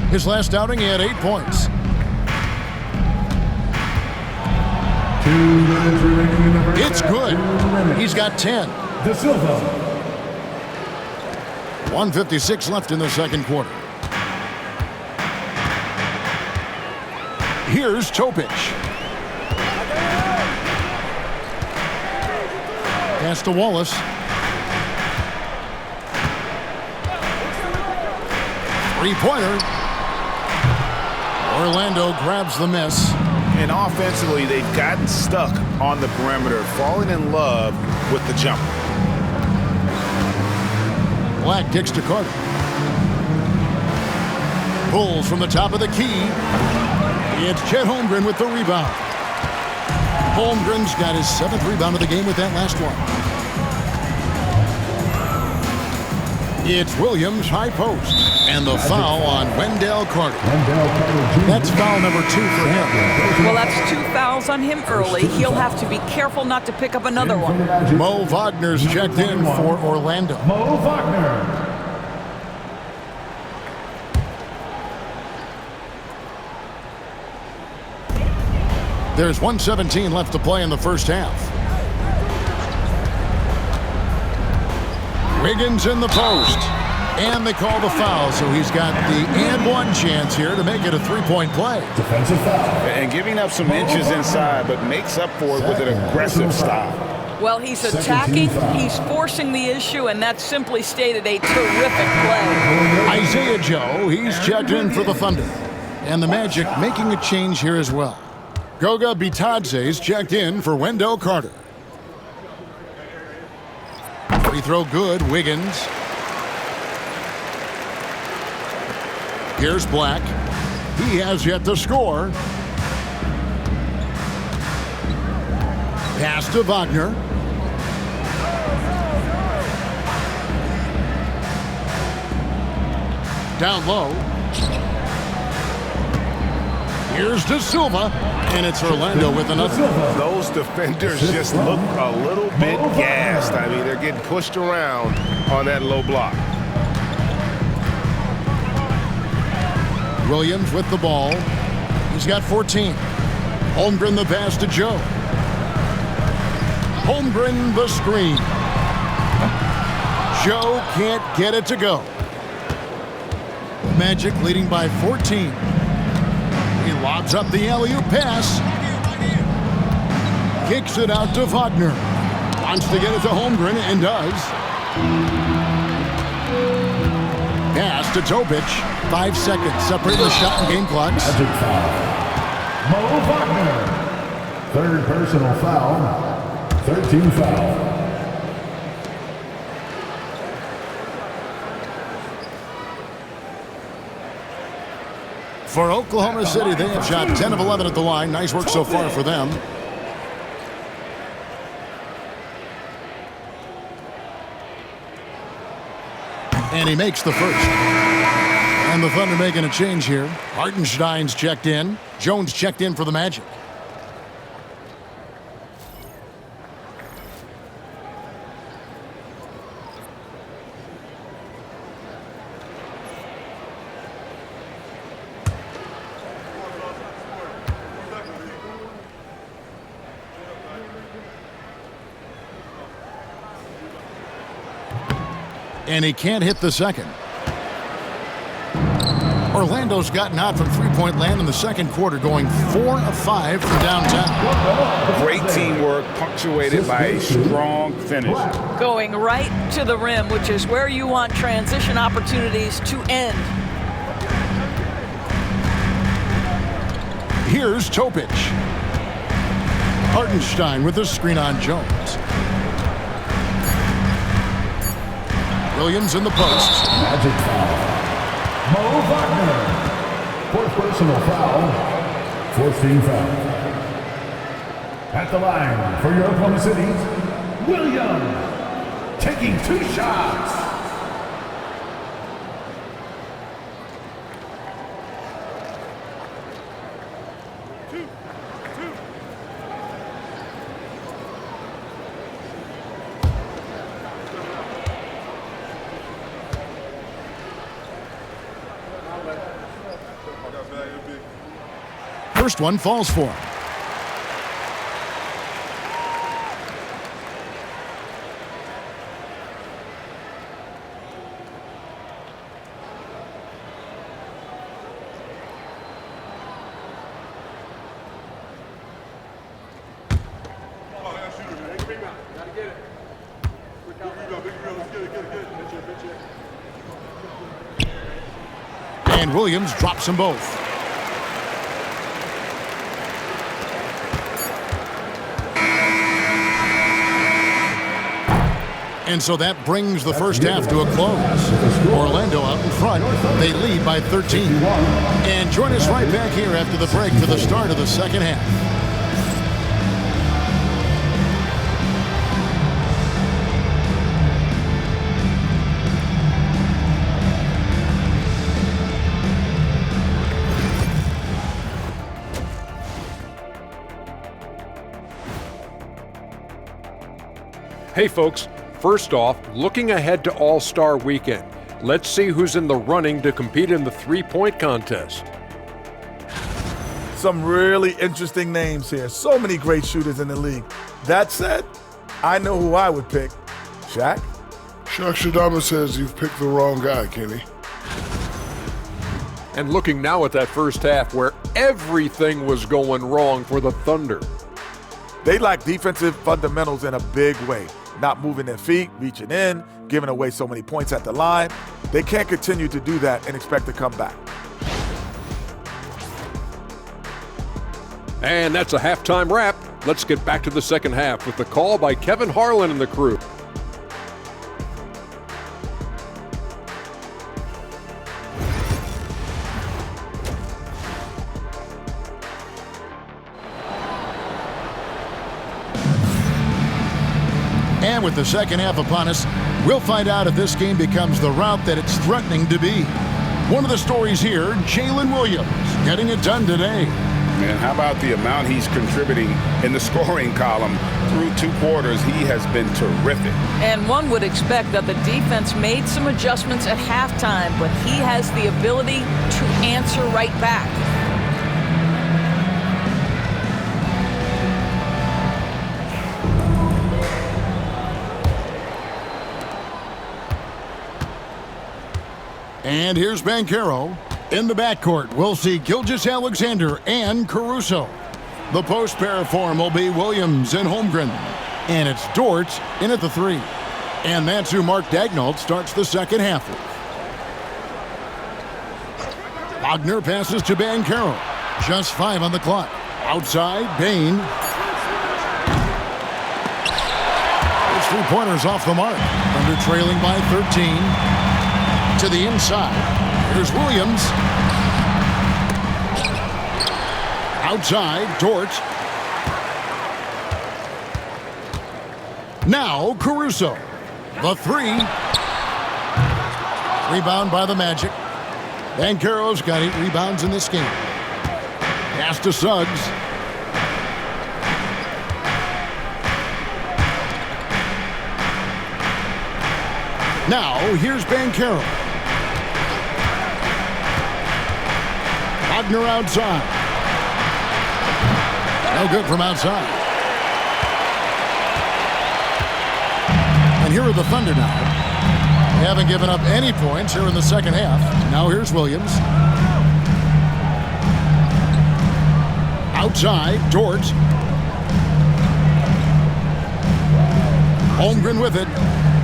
His last outing, he had 8 points. 2 minutes remaining in the first It's half. good. 2 minutes. He's got 10. Da Silva. 1:56 left in the second quarter. Here's Topic. Pass to Wallace. Three-pointer. Orlando grabs the miss. And offensively, they've gotten stuck on the perimeter, falling in love with the jumper. Black kicks to Carter. Pulls from the top of the key. It's Chet Holmgren with the rebound. Holmgren's got his 7th rebound of the game with that last one. It's Williams high post. And the foul on Wendell Carter. Wendell Carter Jr. That's foul number 2 for him. Well, that's 2 fouls on him early. He'll have to be careful not to pick up another one. Mo Wagner's checked in for Orlando. Mo Wagner. There's 1:17 left to play in the first half. Wiggins in the post. And they call the foul, so he's got the and one chance here to make it a three-point play. Defensive foul. And giving up some inches inside, but makes up for it with an aggressive stop. Well, he's attacking, he's forcing the issue, and that simply stated a terrific play. Isaiah Joe, he's checked in for the Thunder. And the Magic making a change here as well. Goga Bitadze's checked in for Wendell Carter. Free throw good, Wiggins. Here's Black. He has yet to score. Pass to Wagner. Down low. Here's De Silva. And it's Orlando with another. Those defenders just look a little bit gassed. I mean, they're getting pushed around on that low block. Williams with the ball. He's got 14. Holmgren the pass to Joe. Holmgren the screen. Joe can't get it to go. Magic leading by 14. He lobs up the alley-oop pass. Kicks it out to Wagner. Wants to get it to Holmgren and does. Pass to Topic. 5 seconds separating the shot and game clocks. Magic foul. Mo Wagner. Third personal foul. 13 foul. For Oklahoma City, they have shot 10 of 11 at the line. Nice work so far for them. And he makes the first. And the Thunder making a change here. Hartenstein's checked in. Jones checked in for the Magic. And he can't hit the second. Orlando's gotten out from three-point land in the second quarter, going 4 of 5 from downtown. Great teamwork punctuated by a strong finish. Going right to the rim, which is where you want transition opportunities to end. Here's Topic. Hartenstein with the screen on Jones. Williams in the post. Magic foul. Mo Wagner. Fourth personal foul. 4th team foul. At the line for your Oklahoma City, Williams. Taking 2 shots. First one falls for him. And Williams drops them both. And so that brings the first half to a close. Orlando out in front. They lead by 13. And join us right back here after the break for the start of the second half. Hey folks, first off, looking ahead to All-Star Weekend, let's see who's in the running to compete in the three-point contest. Some really interesting names here. So many great shooters in the league. That said, I know who I would pick. Shaq? Shaq Shadama says you've picked the wrong guy, Kenny. And looking now at that first half where everything was going wrong for the Thunder. They lack defensive fundamentals in a big way. Not moving their feet, reaching in, giving away so many points at the line. They can't continue to do that and expect to come back. And that's a halftime wrap. Let's get back to the second half with the call by Kevin Harlan and the crew. And with the second half upon us, we'll find out if this game becomes the route that it's threatening to be. One of the stories here, Jalen Williams, getting it done today. And how about the amount he's contributing in the scoring column? Through 2 quarters, he has been terrific. And one would expect that the defense made some adjustments at halftime, but he has the ability to answer right back. And here's Banchero. In the backcourt, we'll see Gilgeous-Alexander and Caruso. The post pair for him will be Williams and Holmgren. And it's Dort in at the 3. And that's who Mark Daigneault starts the second half with. Wagner passes to Banchero. Just 5 on the clock. Outside, Bane. His 3-pointers off the mark. Thunder trailing by 13. To the inside. Here's Williams. Outside, Dort. Now, Caruso. The 3. Rebound by the Magic. Banchero's got 8 rebounds in this game. Pass to Suggs. Now, here's Banchero. Wagner outside. No good from outside. And here are the Thunder now. They haven't given up any points here in the second half. Now here's Williams. Outside, Dort. Holmgren with it.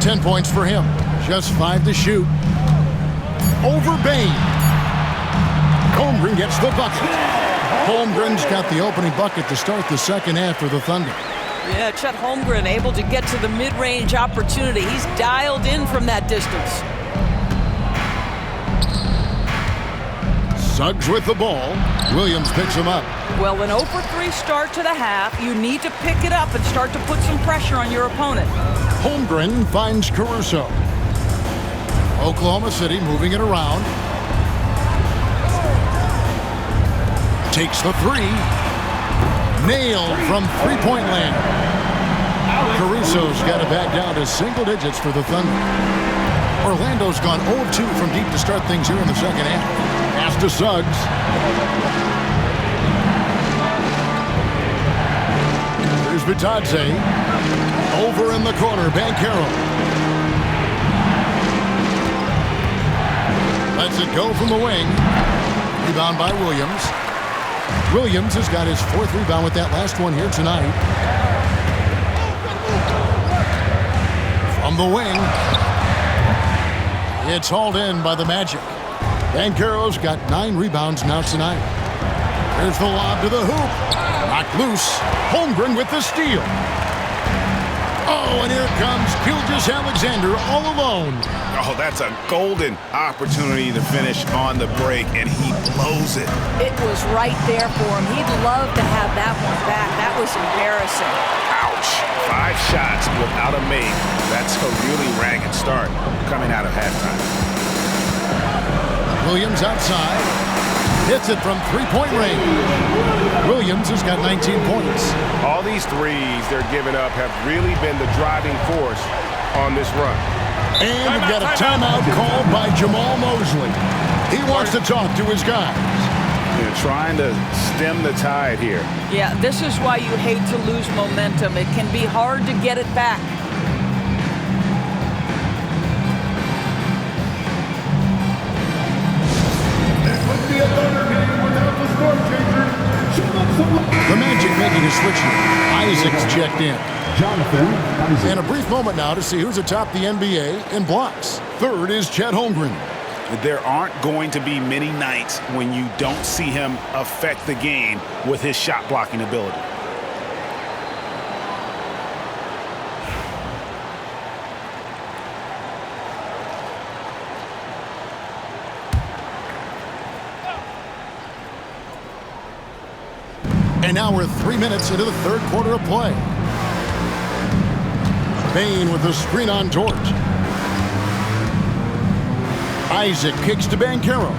10 points for him. Just 5 to shoot. Over Bane. Holmgren gets the bucket. Holmgren's got the opening bucket to start the second half for the Thunder. Yeah, Chet Holmgren able to get to the mid-range opportunity. He's dialed in from that distance. Suggs with the ball. Williams picks him up. Well, an 0-for-3 start to the half. You need to pick it up and start to put some pressure on your opponent. Holmgren finds Caruso. Oklahoma City moving it around. Takes the 3. Nailed from three-point land. Caruso's got it back down to single digits for the Thunder. Orlando's gone 0 of 2 from deep to start things here in the second half. Pass to Suggs. Here's Bitadze. Over in the corner, Banchero. Lets it go from the wing. Rebound by Williams. Williams has got his 4th rebound with that last one here tonight. From the wing. It's hauled in by the Magic. Banchero's got 9 rebounds now tonight. There's the lob to the hoop. Knocked loose. Holmgren with the steal. Oh, and here comes Gilgeous-Alexander all alone. Oh, that's a golden opportunity to finish on the break, and he blows it. It was right there for him. He'd love to have that one back. That was embarrassing. Ouch. 5 shots without a make. That's a really ragged start coming out of halftime. Williams outside. Hits it from three-point range. Williams has got 19 points. All these threes they're giving up have really been the driving force on this run. And we've got a timeout called by Jamal Mosley. He wants to talk to his guys. They're trying to stem the tide here. Yeah, this is why you hate to lose momentum. It can be hard to get it back. The Magic making a switch here. Isaac's checked in. Jonathan Isaac. And a brief moment now to see who's atop the NBA in blocks. Third is Chet Holmgren. There aren't going to be many nights when you don't see him affect the game with his shot blocking ability. And now we're 3 minutes into the third quarter of play. Bane with the screen on Dort. Isaac kicks to Banchero.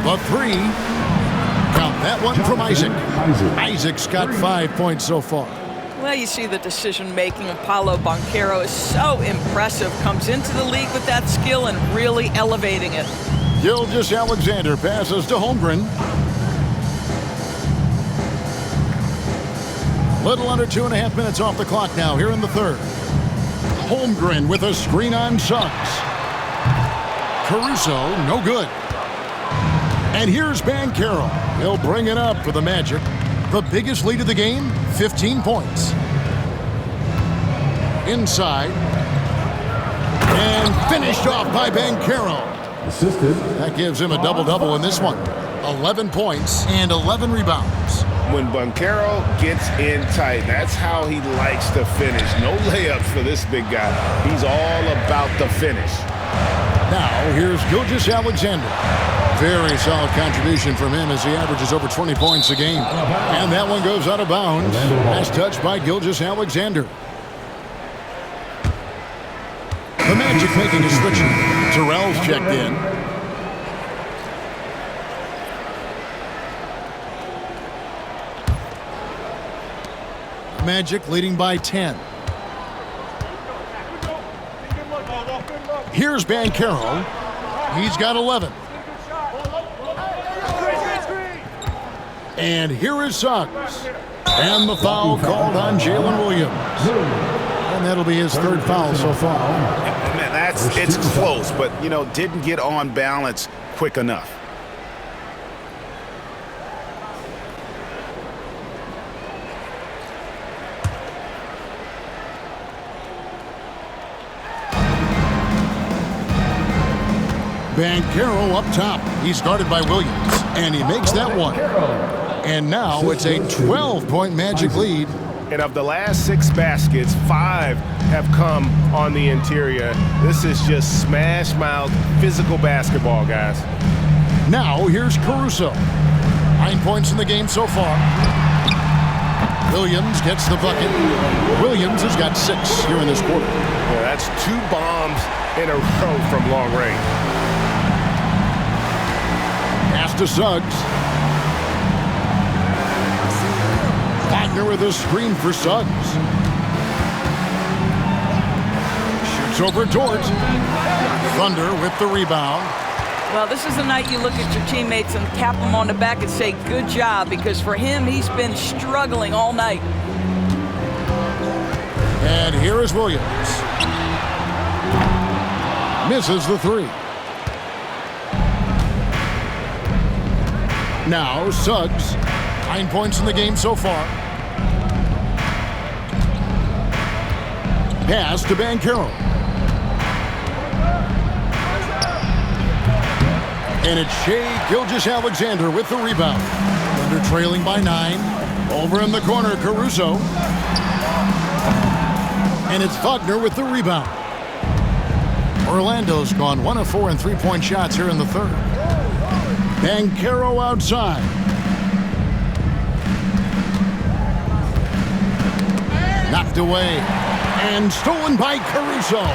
The three. Count that one from Isaac. Isaac's got 5 points so far. Well, you see the decision-making of Paolo Banchero is so impressive. Comes into the league with that skill and really elevating it. Gilgeous-Alexander passes to Holmgren. Little under 2.5 minutes off the clock now here in the third. Holmgren with a screen on Suggs. Caruso, no good. And here's Banchero. He'll bring it up for the Magic. The biggest lead of the game, 15 points. Inside. And finished off by Banchero. Assisted. That gives him a double-double in this one. 11 points and 11 rebounds. When Banchero gets in tight, that's how he likes to finish. No layups for this big guy. He's all about the finish. Now, here's Gilgeous-Alexander. Very solid contribution from him as he averages over 20 points a game. And that one goes out of bounds. As touched by Gilgeous-Alexander. The Magic making a switch. Terrell's checked in. Magic leading by 10. Here's Banchero. He's got 11. And here is Suggs. And the foul called on Jalen Williams. And that'll be his third foul so far. Man, it's close, but, didn't get on balance quick enough. Banchero up top. He's guarded by Williams, and he makes that one. And now it's a 12-point Magic lead. And of the last 6 baskets, 5 have come on the interior. This is just smash-mouth physical basketball, guys. Now here's Caruso. 9 points in the game so far. Williams gets the bucket. Williams has got 6 here in this quarter. Yeah, that's 2 bombs in a row from long range. Pass to Suggs. Wagner with a screen for Suggs. Shoots over Dort. Thunder with the rebound. Well, this is the night you look at your teammates and tap them on the back and say, good job, because for him, he's been struggling all night. And here is Williams. Misses the 3. Now Suggs. 9 points in the game so far. Pass to Banchero. And it's Shai Gilgeous-Alexander with the rebound. Thunder trailing by 9. Over in the corner, Caruso. And it's Wagner with the rebound. Orlando's gone 1 of 4 in 3-point shots here in the third. Banchero outside. Knocked away. And stolen by Caruso.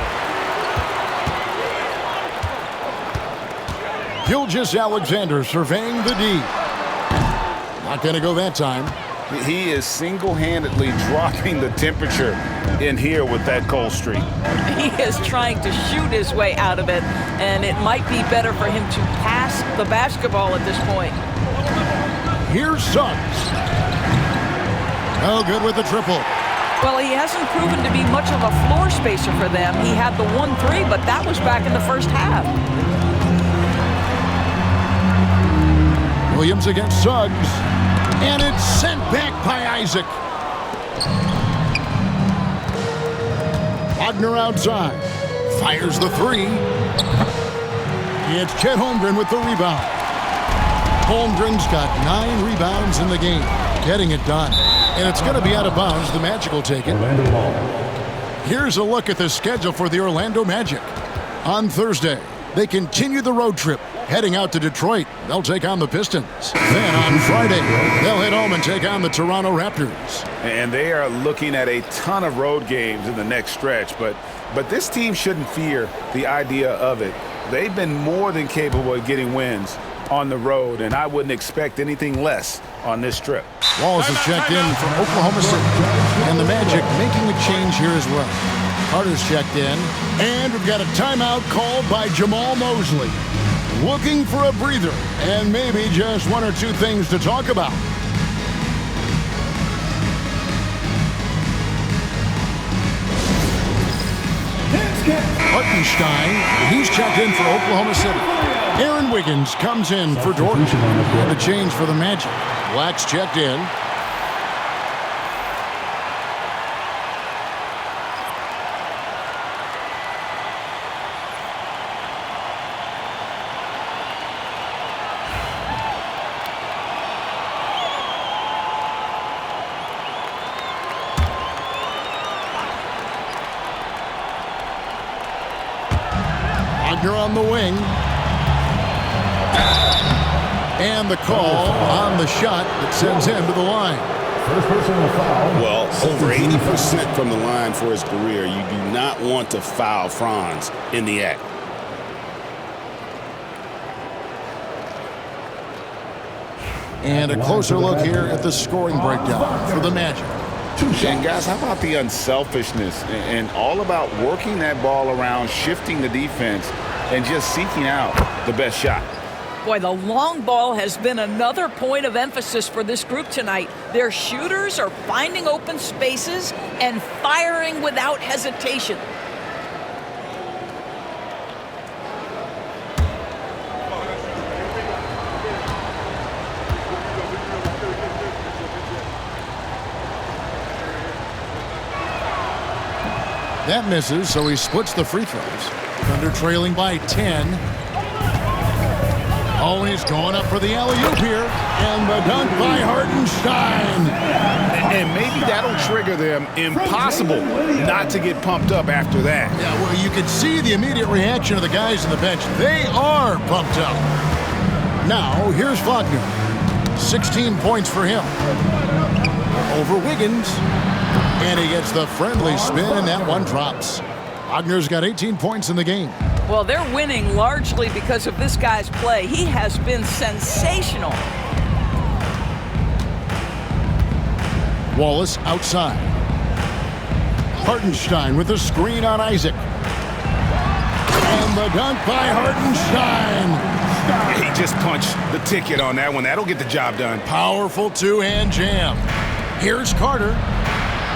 Gilgeous-Alexander surveying the D. Not going to go that time. He is single-handedly dropping the temperature in here with that cold streak. He is trying to shoot his way out of it, and it might be better for him to pass the basketball at this point. Here's Suggs. No good with the triple. Well, he hasn't proven to be much of a floor spacer for them. He had the 1-3, but that was back in the first half. Williams against Suggs. And it's sent back by Isaac. Wagner outside. Fires the three. It's Chet Holmgren with the rebound. Holmgren's got 9 rebounds in the game. Getting it done. And it's going to be out of bounds. The Magic will take it. Here's a look at the schedule for the Orlando Magic. On Thursday, they continue the road trip, heading out to Detroit. They'll take on the Pistons. Then on Friday, they'll head home and take on the Toronto Raptors. And they are looking at a ton of road games in the next stretch, but this team shouldn't fear the idea of it. They've been more than capable of getting wins on the road, and I wouldn't expect anything less on this trip. Wallace is checked in from Oklahoma City, and the Magic making a change here as well. Carter's checked in, and we've got a timeout called by Jamal Mosley. Looking for a breather, and maybe just 1 or 2 things to talk about. Hartenstein, he's checked in for Oklahoma City. Aaron Wiggins comes in for Dortmund. And a change for the Magic. Black's checked in. Wagner on the wing. And the call on the shot that sends him to the line. First personal foul. Well, over 80% from the line for his career. You do not want to foul Franz in the act. And a closer look here at the scoring breakdown for the Magic. And guys, how about the unselfishness and all about working that ball around, shifting the defense, and just seeking out the best shot? Boy, the long ball has been another point of emphasis for this group tonight. Their shooters are finding open spaces and firing without hesitation. That misses, so he splits the free throws. Thunder trailing by 10. Oh, he's going up for the alley-oop here. And the dunk by Hartenstein. And maybe that'll trigger them. Impossible not to get pumped up after that. Yeah, well, you can see the immediate reaction of the guys on the bench. They are pumped up. Now, here's Wagner. 16 points for him. Over Wiggins. And he gets the friendly spin, and that one drops. Wagner's got 18 points in the game. Well, they're winning largely because of this guy's play. He has been sensational. Wallace outside. Hartenstein with the screen on Isaac. And the dunk by Hartenstein. He just punched the ticket on that one. That'll get the job done. Powerful two-hand jam. Here's Carter.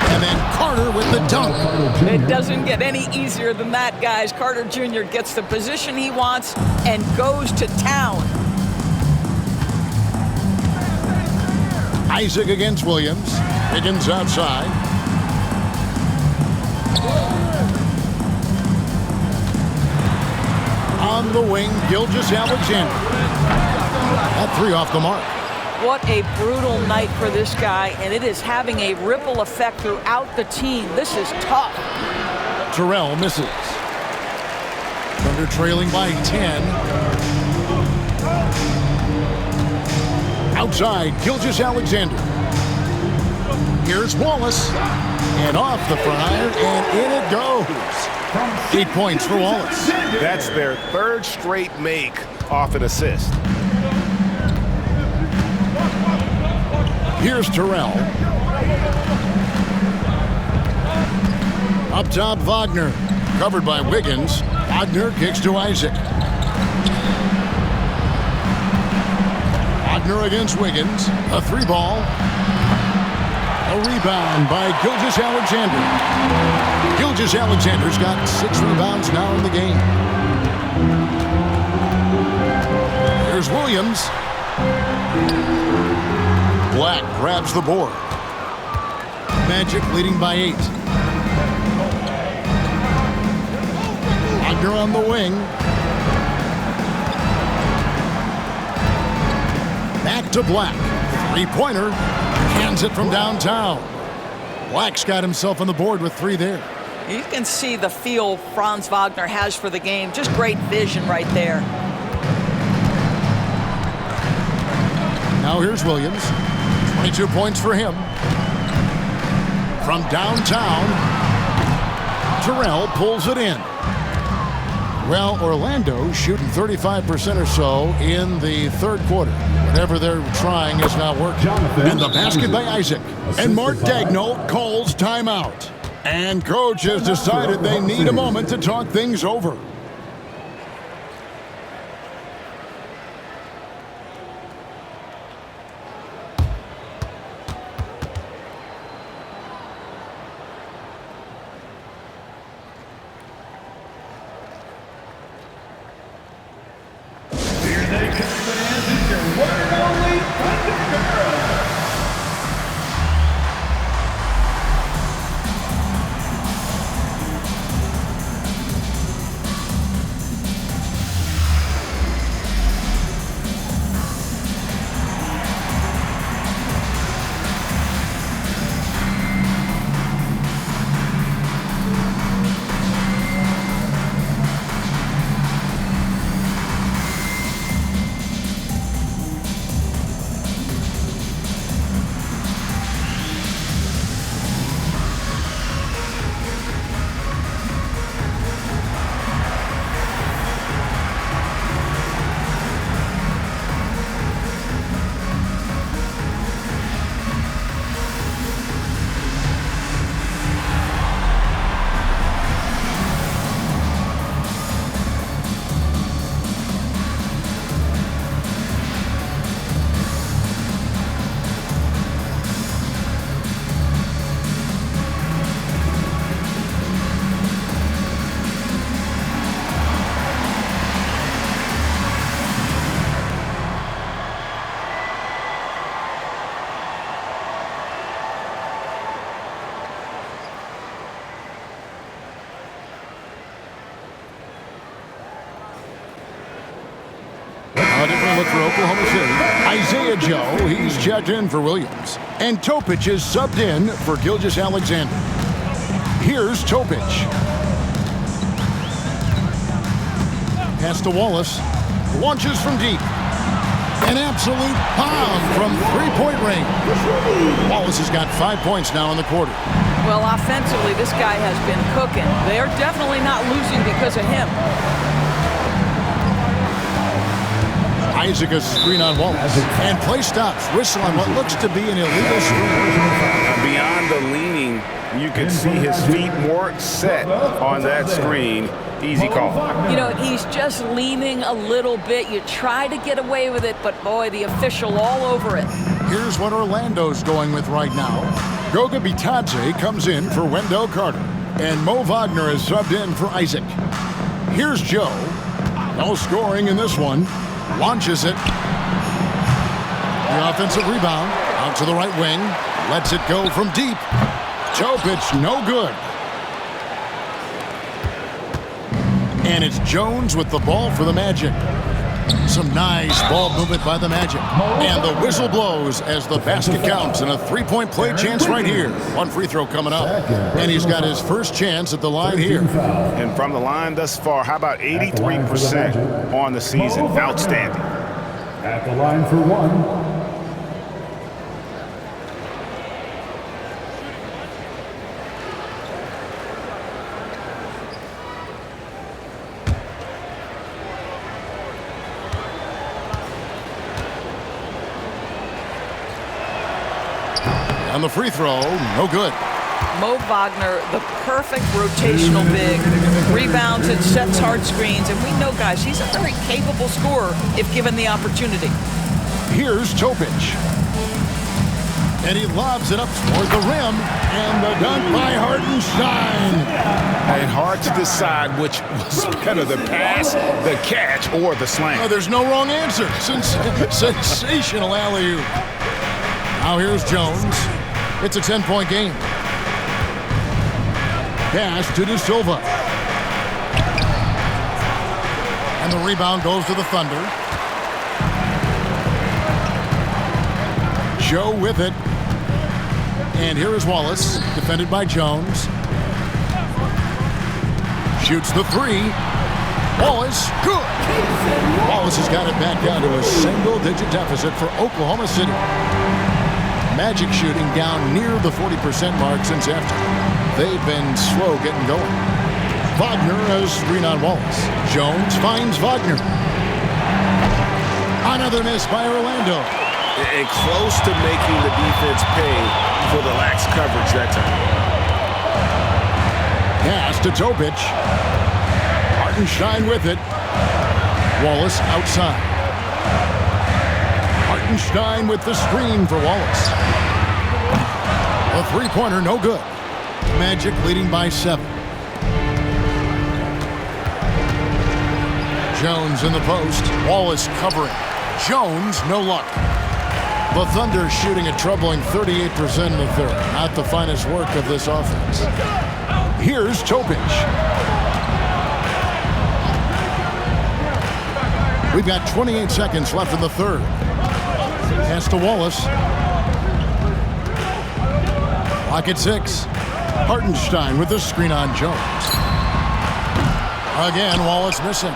And then Carter with the dunk. It doesn't get any easier than that, guys. Carter Jr. gets the position he wants and goes to town. Isaac against Williams. Wiggins outside. On the wing, Gilgeous-Alexander. That three off the mark. What a brutal night for this guy, and it is having a ripple effect throughout the team. This is tough. Terrell misses. Thunder trailing by 10. Outside, Gilgeous-Alexander. Here's Wallace. And off the front iron, and in it goes. 8 points for Wallace. That's their third straight make off an assist. Here's Terrell. Up top, Wagner. Covered by Wiggins. Wagner kicks to Isaac. Wagner against Wiggins. A 3-ball. A rebound by Gilgeous-Alexander. Gilgeous-Alexander's got 6 rebounds now in the game. Here's Williams. Black grabs the board. Magic leading by 8. Wagner on the wing. Back to Black. 3-pointer. Hands it from downtown. Black's got himself on the board with 3 there. You can see the feel Franz Wagner has for the game. Just great vision right there. Now here's Williams. 22 points for him. From downtown, Terrell pulls it in. Well, Orlando shooting 35% or so in the third quarter. Whatever they're trying is not working. And the basket by Isaac. And Mark Daigneault calls timeout. And coach has decided they need a moment to talk things over. For Oklahoma City, Isaiah Joe, he's checked in for Williams. And Topic is subbed in for Gilgeous-Alexander. Here's Topic. Pass to Wallace. Launches from deep. An absolute bomb from 3-point range. Wallace has got 5 points now in the quarter. Well, offensively, this guy has been cooking. They're definitely not losing because of him. Isaac a screen on Wallace. And play stops. Whistle on what looks to be an illegal screen. Beyond the leaning, you can see his feet more set on that screen. Easy call. You know, he's just leaning a little bit. You try to get away with it, but boy, the official all over it. Here's what Orlando's going with right now. Goga Bitadze comes in for Wendell Carter. And Mo Wagner is subbed in for Isaac. Here's Joe. No scoring in this one. Launches it. The offensive rebound. Out to the right wing. Lets it go from deep. Topic, no good. And it's Jones with the ball for the Magic. Some nice ball movement by the Magic. And the whistle blows as the basket counts. And a 3-point play chance right here. One free throw coming up. And he's got his first chance at the line here. And from the line thus far, how about 83% on the season? Outstanding. At the line for one. And the free throw, no good. Mo Wagner, the perfect rotational big, rebounds and sets hard screens. And we know, guys, he's a very capable scorer if given the opportunity. Here's Topic. And he lobs it up toward the rim. And the dunk by Hartenstein. And hard to decide which was better, the pass, the catch, or the slam. Oh, there's no wrong answer. Sensational alley-oop. Now here's Jones. It's a 10-point game. Pass to De Silva. And the rebound goes to the Thunder. Joe with it. And here is Wallace, defended by Jones. Shoots the three. Wallace, good. Wallace has got it back down to a single-digit deficit for Oklahoma City. Magic shooting down near the 40% mark since after. They've been slow getting going. Wagner has screen on Wallace. Jones finds Wagner. Another miss by Orlando. And close to making the defense pay for the lax coverage that time. Pass to Topic. Hartenstein with it. Wallace outside. Hartenstein with the screen for Wallace. A three-pointer, no good. Magic leading by 7. Jones in the post. Wallace covering. Jones, no luck. The Thunder shooting a troubling 38% in the third. Not the finest work of this offense. Here's Topic. We've got 28 seconds left in the third. Pass to Wallace. Clock at 6. Hartenstein with the screen on Jones. Again, Wallace missing.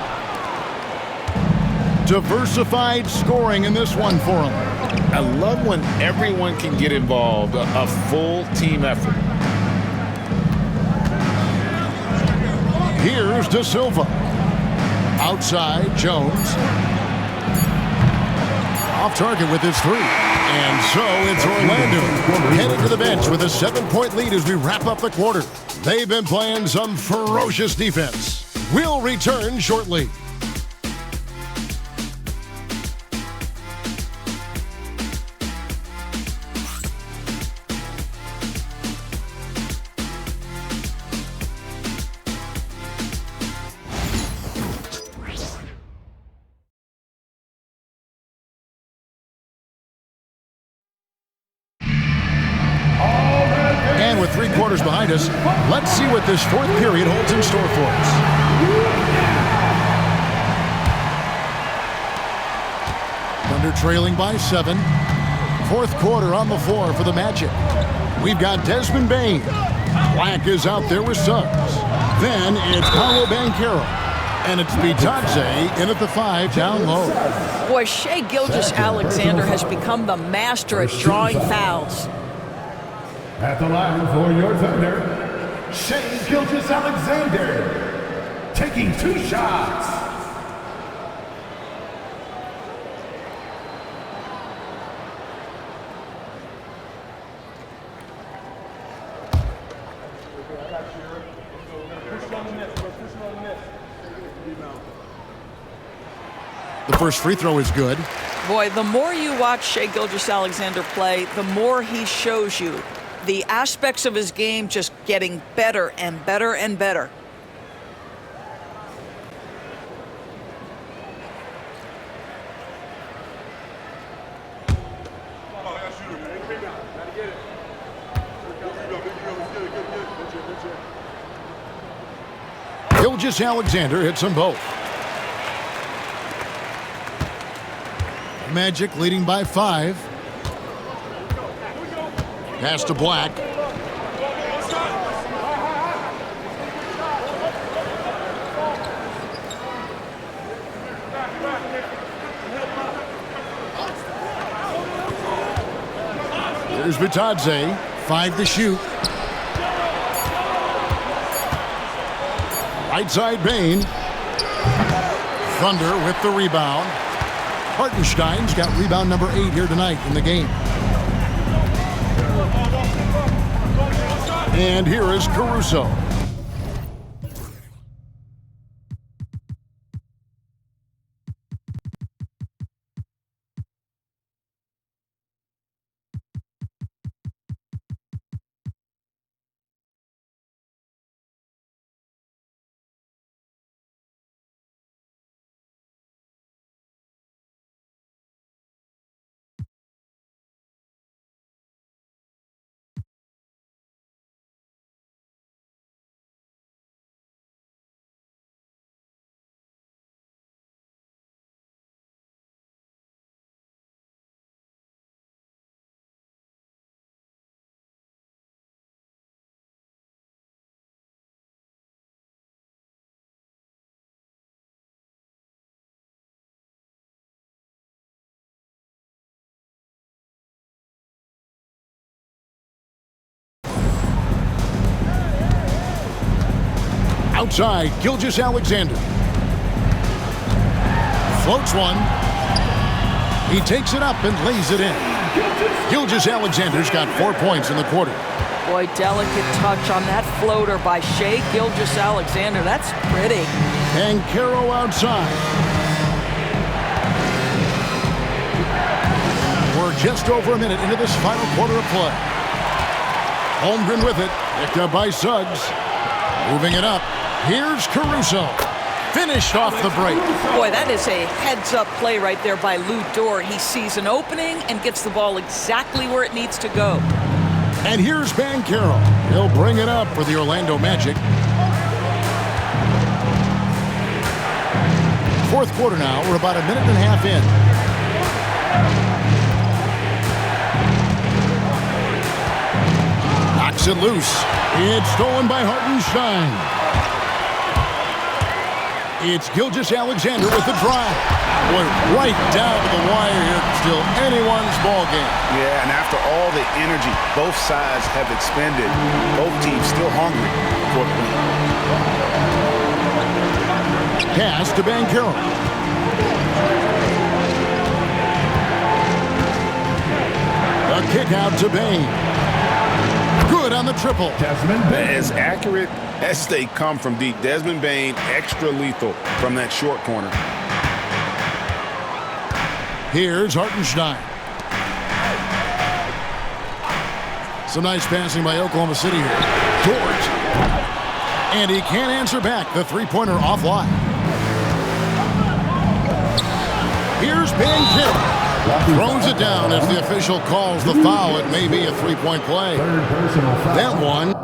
Diversified scoring in this one for him. I love when everyone can get involved, a full team effort. Here's De Silva. Outside, Jones. Off target with his three. And so it's Orlando heading to the bench with a 7-point lead as we wrap up the quarter. They've been playing some ferocious defense. We'll return shortly. And with 3 quarters behind us, let's see what this fourth period holds in store for us. Thunder trailing by 7. Fourth quarter on the floor for the Magic. We've got Desmond Bane. Black is out there with Suggs. Then it's Paolo Banchero. And it's Bitadze in at the 5 down low. Boy, Shai Gilgeous-Alexander has become the master at drawing fouls. At the line for your Thunder, Shai Gilgeous-Alexander, taking 2 shots. The first free throw is good. Boy, the more you watch Shai Gilgeous-Alexander play, the more he shows you the aspects of his game just getting better and better and better. Gilgeous-Alexander hits them both. Magic leading by 5. Pass to Black. Here's Bitadze. 5 to shoot. Right side Bane. Thunder with the rebound. Hartenstein's got rebound number 8 here tonight in the game. And here is Caruso. Outside, Gilgeous-Alexander. Floats one. He takes it up and lays it in. Gilgeous-Alexander's got 4 points in the quarter. Boy, delicate touch on that floater by Shai Gilgeous-Alexander. That's pretty. And Caro outside. We're just over a minute into this final quarter of play. Holmgren with it. Picked up by Suggs. Moving it up. Here's Caruso. Finished off the break. Boy, that is a heads-up play right there by Lou Dort. He sees an opening and gets the ball exactly where it needs to go. And here's Banchero. He'll bring it up for the Orlando Magic. Fourth quarter now. We're about a minute and a half in. Knocks it loose. It's stolen by Hartenstein. It's Gilgeous-Alexander with the drive. Boy, right down to the wire here. Still anyone's ball game. Yeah, and after all the energy both sides have expended, both teams still hungry for the win. Pass to Banchero. A kick out to Bane. Good on the triple. Desmond Bane. As accurate as they come from deep. Desmond Bane, extra lethal from that short corner. Here's Hartenstein. Some nice passing by Oklahoma City here. Dort. And he can't answer back. The three-pointer offline. Here's Banchero. Throws it down as the official calls the foul. It may be a three-point play. Third personal foul. That one.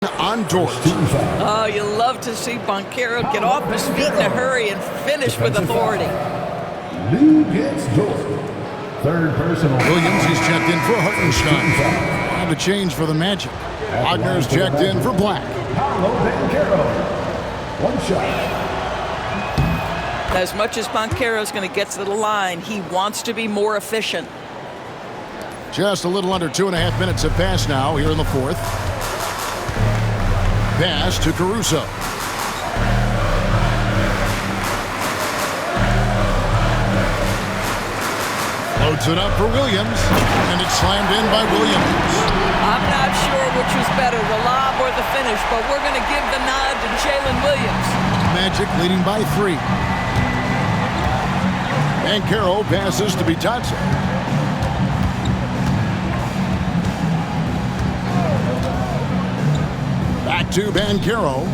on Dort. Oh, you love to see Banchero get off his feet in a hurry and finish with authority. Lou gets Dort. Third personal. Williams is checked in for Hartenstein. And a change for the Magic. Wagner's checked in for Black. Paolo Banchero. One shot. As much as Banchero's going to get to the line, he wants to be more efficient. Just a little under 2.5 minutes have passed now here in the fourth. Pass to Caruso. Loads it up for Williams, and it's slammed in by Williams. I'm not sure which was better, the lob or the finish, but we're going to give the nod to Jalen Williams. Magic leading by 3. Banchero passes to Bitadze. Back to Banchero.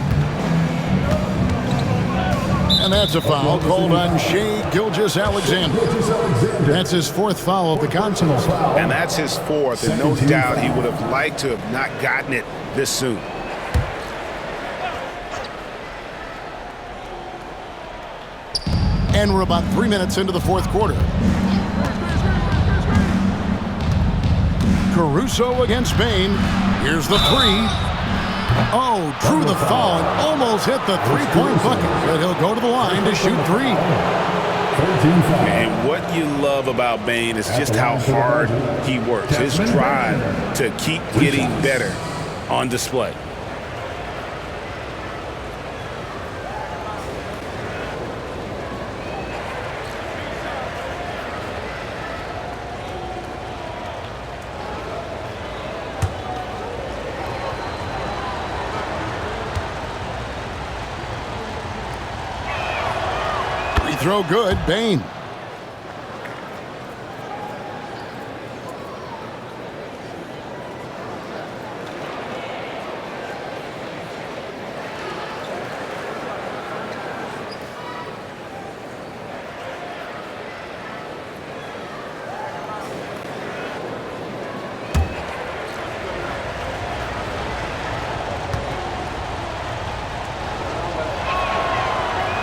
And that's a foul called on Shai Gilgeous-Alexander. That's his 4th foul of the contest. And that's his 4th, and no doubt he would have liked to have not gotten it this soon. And we're about 3 minutes into the 4th quarter. Caruso against Bane. Here's the 3. Oh, drew the foul and almost hit the 3-point bucket. But he'll go to the line to shoot 3. And what you love about Bane is just how hard he works. His drive to keep getting better on display. Throw good, Bane.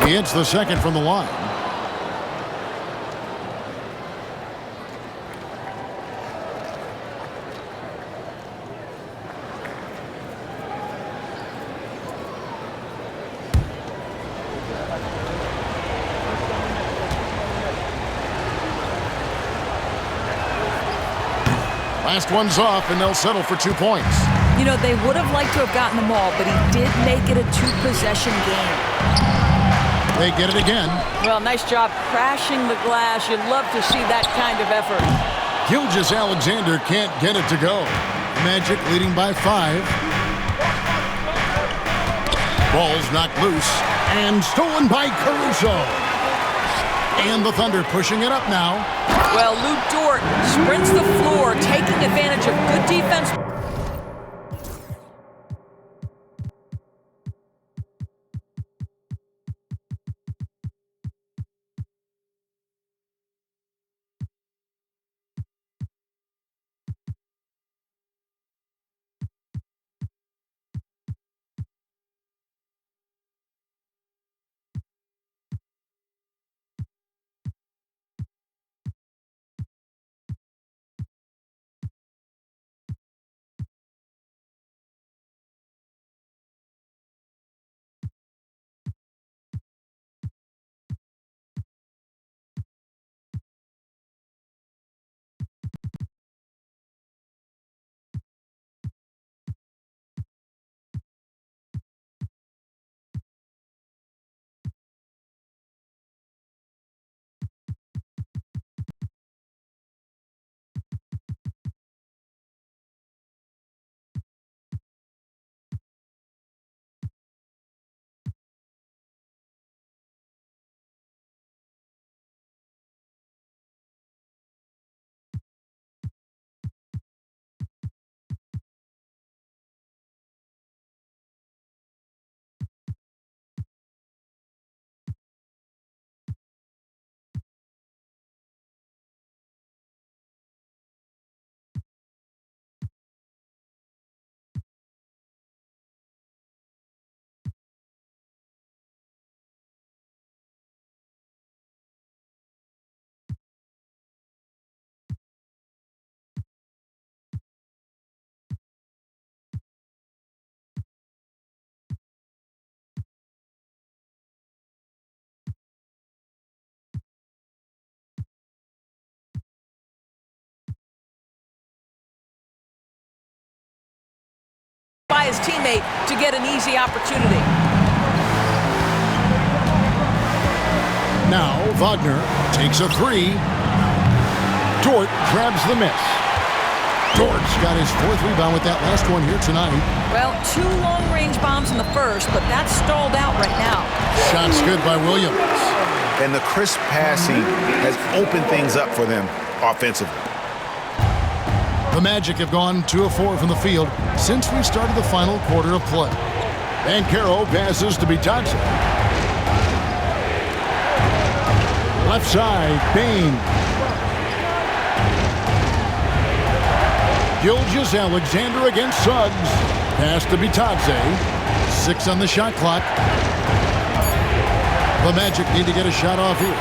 He hits the second from the line. Last one's off, and they'll settle for 2 points. You know, they would have liked to have gotten them all, but he did make it a 2-possession game. They get it again. Well, nice job crashing the glass. You'd love to see that kind of effort. Gilgeous-Alexander can't get it to go. Magic leading by 5. Ball's knocked loose and stolen by Caruso. And the Thunder pushing it up now. Well, Lou Dort sprints the floor, taking advantage of good defense. his teammate to get an easy opportunity. Now Wagner takes a three. Dort grabs the miss. Dort's got his 4th rebound with that last one here tonight. Well, 2 long-range bombs in the first, but that's stalled out right now. Shot's good by Williams. And the crisp passing has opened things up for them offensively. The Magic have gone 2 of 4 from the field since we started the final quarter of play. Banchero passes to Bitadze. Left side, Bane. Gilgeous-Alexander against Suggs. Pass to Bitadze. 6 on the shot clock. The Magic need to get a shot off here.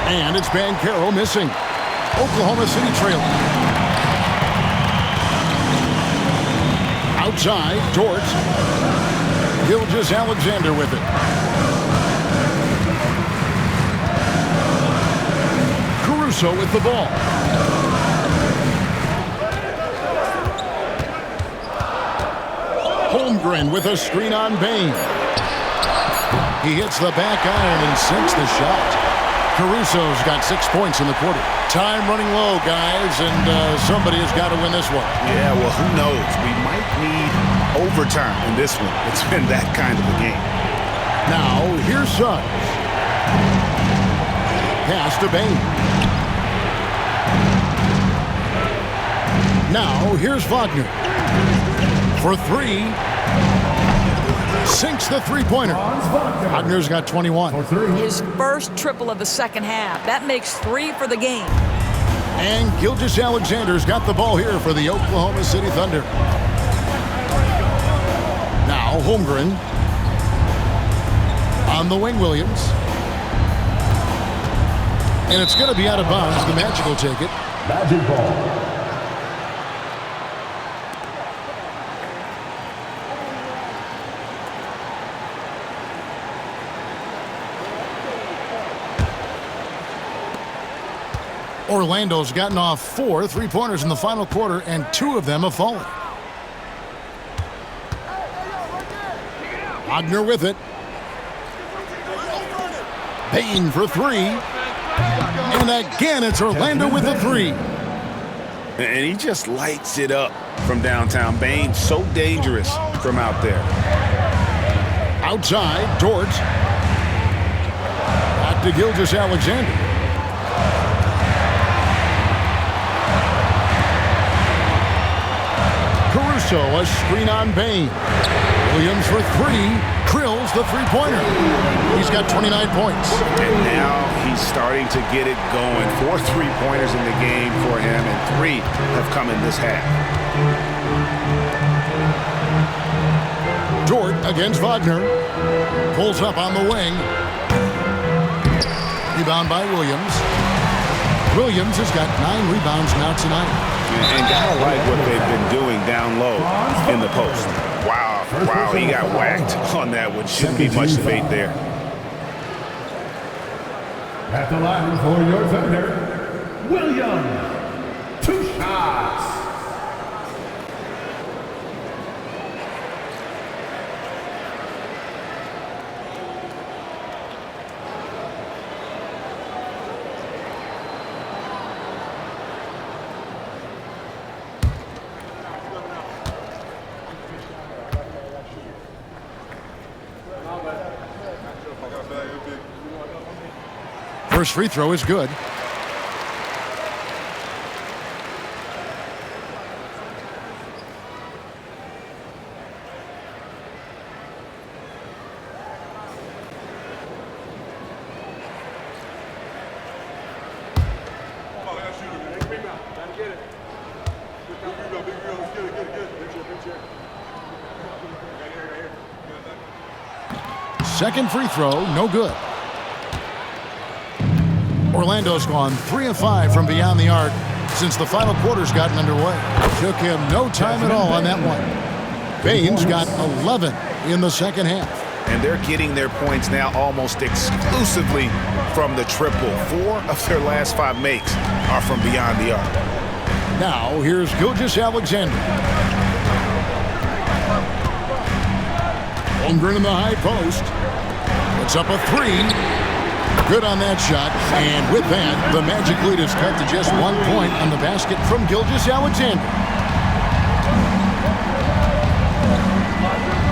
And it's Banchero missing. Oklahoma City trailing. Outside, Dort. Gilgeous-Alexander with it. Caruso with the ball. Holmgren with a screen on Bane. He hits the back iron and sinks the shot. Caruso's got 6 points in the quarter. Time running low, guys, and somebody has got to win this one. Yeah, well, who knows? We might need overtime in this one. It's been that kind of a game. Now, here's Suggs. Pass to Bane. Now, here's Wagner. For 3. Sinks the three-pointer. Wagner's got 21. His first triple of the second half. That makes 3 for the game. And Gilgeous-Alexander's got the ball here for the Oklahoma City Thunder. Now Holmgren. On the wing, Williams. And it's going to be out of bounds. The Magic will take it. Magic ball. Orlando's gotten off 4 3-pointers in the final quarter, and 2 of them have fallen. Wagner with it. Bane for 3. And again, it's Orlando with the 3. And he just lights it up from downtown. Bane, so dangerous from out there. Outside, Dort. Back to Gilgeous-Alexander. Caruso, a screen on Bane. Williams for 3. Drills the three-pointer. He's got 29 points. And now he's starting to get it going. 4 3-pointers in the game for him, and 3 have come in this half. Dort against Wagner. Pulls up on the wing. Rebound by Williams. Williams has got 9 rebounds now tonight. And gotta like what they've been doing down low in the post. Wow, he got whacked on that one. Shouldn't be much debate there. At the line for your Thunder, Williams. 2 shots. First free throw is good. Second free throw, no good. Orlando's gone 3 of 5 from beyond the arc since the final quarter's gotten underway. Took him no time at all on that one. Bane's got 11 in the second half. And they're getting their points now almost exclusively from the triple. 4 of their last 5 makes are from beyond the arc. Now here's Gilgeous-Alexander. Holmgren in the high post. Puts up a three. Good on that shot. And with that, the Magic lead is cut to just 1 point on the basket from Gilgeous-Alexander.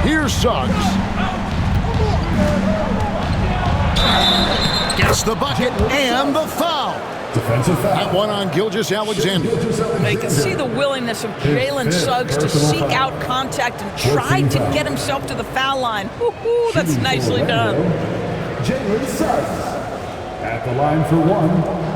Here's Suggs. Gets the bucket and the foul. Defensive foul. That one on Gilgeous-Alexander. You can see the willingness of Jalen Suggs to seek out contact and try to get himself to the foul line. Woo-hoo, that's nicely done. Jalen Suggs at the line for one.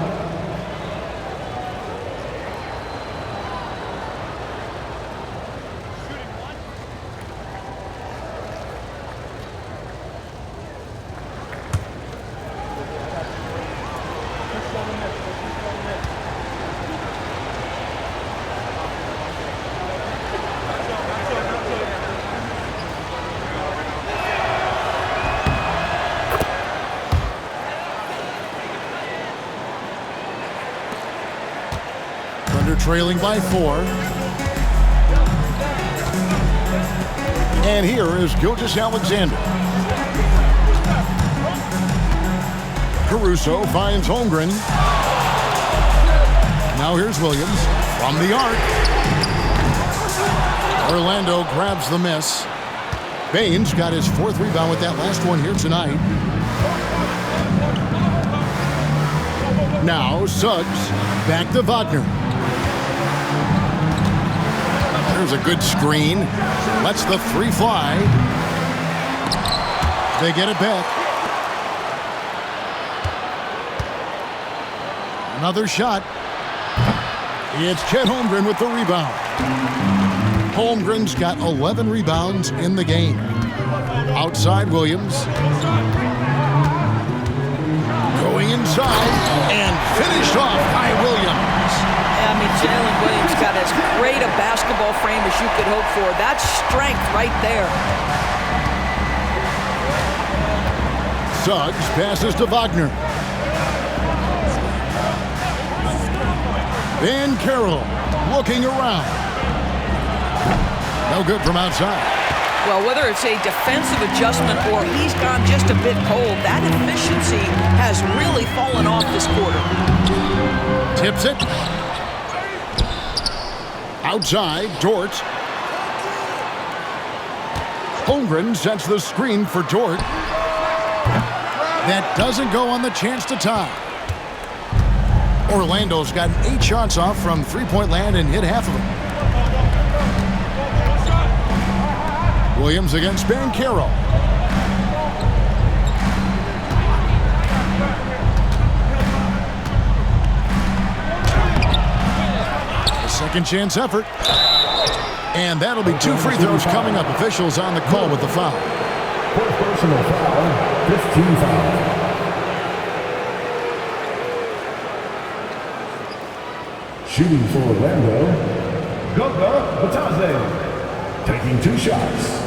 Trailing by 4. And here is Gilgeous-Alexander. Caruso finds Holmgren. Now here's Williams from the arc. Orlando grabs the miss. Baines got his 4th rebound with that last one here tonight. Now Suggs back to Wagner. There's a good screen. Lets the 3 fly. They get it back. Another shot. It's Chet Holmgren with the rebound. Holmgren's got 11 rebounds in the game. Outside Williams. Going inside and finished off by Williams. I mean, Jalen Williams got as great a basketball frame as you could hope for. That's strength right there. Suggs passes to Wagner. Van Carroll looking around. No good from outside. Well, whether it's a defensive adjustment or he's gone just a bit cold, that efficiency has really fallen off this quarter. Tips it. Outside, Dort. Holmgren sets the screen for Dort. That doesn't go on the chance to tie. Orlando's gotten 8 shots off from three-point land and hit half of them. Williams against Banchero. Second chance effort. And that'll be 2 free throws coming up. Officials on the call with the foul. Fourth personal foul, 15 foul. Shooting for Orlando, Goga Batadze, taking 2 shots.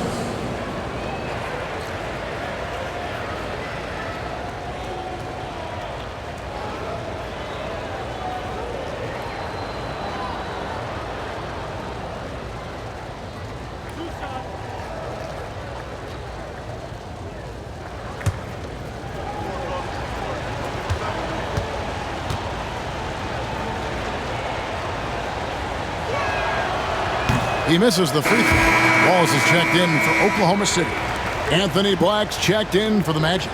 He misses the free throw. Walls is checked in for Oklahoma City. Anthony Black's checked in for the Magic.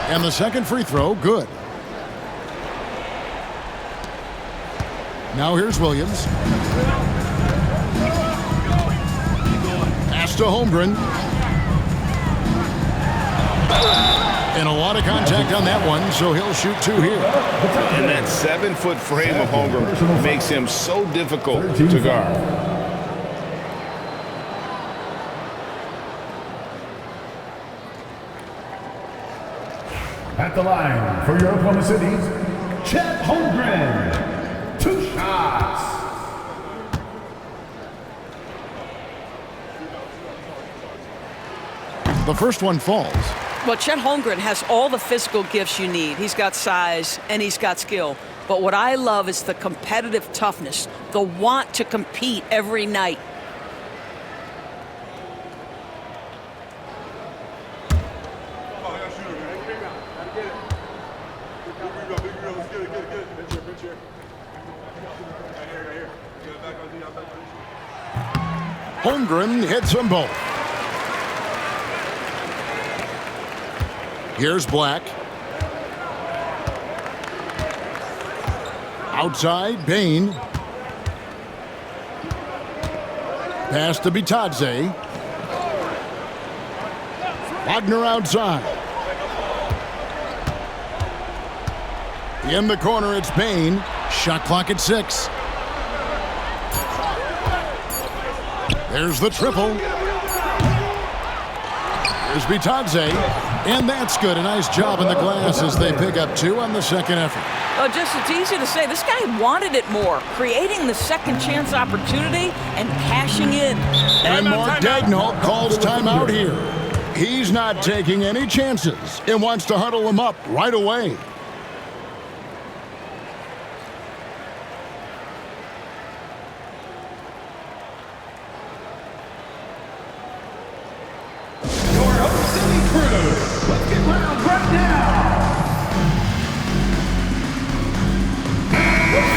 And the second free throw, good. Now here's Williams. Pass to Holmgren. And a lot of contact on that one, so he'll shoot 2 here. And that 7-foot frame of Holmgren makes him so difficult to guard. At the line for your Oklahoma City, Chet Holmgren. The first one falls. Well, Chet Holmgren has all the physical gifts you need. He's got size and he's got skill. But what I love is the competitive toughness, the want to compete every night. Holmgren hits them both. Here's Black. Outside, Bain. Pass to Bitadze. Wagner outside. In the corner, it's Bain. Shot clock at 6. There's the triple. There's Bitadze. And that's good. A nice job in the glass as they pick up 2 on the second effort. Well, just it's easy to say. This guy wanted it more, creating the second chance opportunity and cashing in. And Mark Daigneault calls timeout here. He's not taking any chances and wants to huddle him up right away.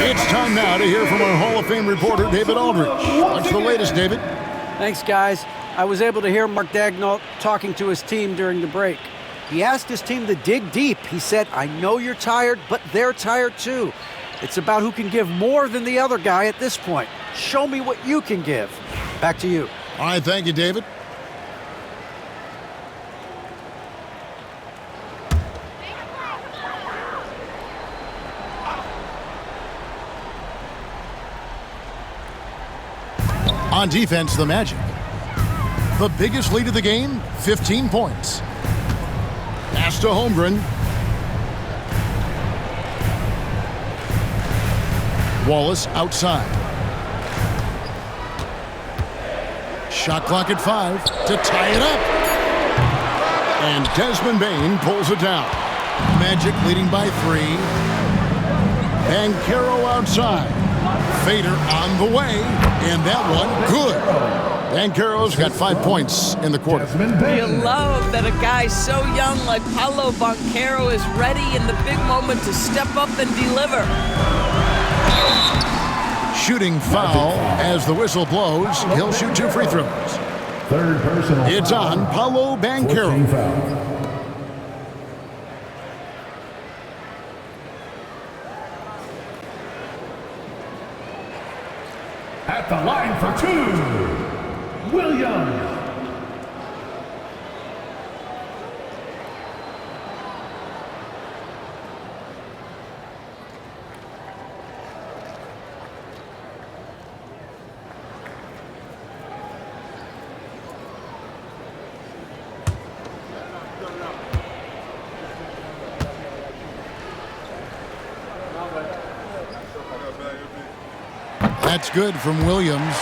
It's time now to hear from our Hall of Fame reporter, David Aldridge. What's the latest, David? Thanks, guys. I was able to hear Mark Daigneault talking to his team during the break. He asked his team to dig deep. He said, I know you're tired, but they're tired too. It's about who can give more than the other guy at this point. Show me what you can give. Back to you. All right, thank you, David. On defense, the Magic. The biggest lead of the game, 15 points. Pass to Holmgren. Wallace outside. Shot clock at 5 to tie it up. And Desmond Bane pulls it down. Magic leading by 3. Banchero outside. Fader on the way, and that one good. Banchero's got 5 points in the quarter. You love that a guy so young like Paolo Banchero is ready in the big moment to step up and deliver. Shooting foul as the whistle blows. He'll shoot 2 free throws. Third personal It's foul. on Paolo Banchero. 14 foul. At the line for 2, Williams. That's good from Williams.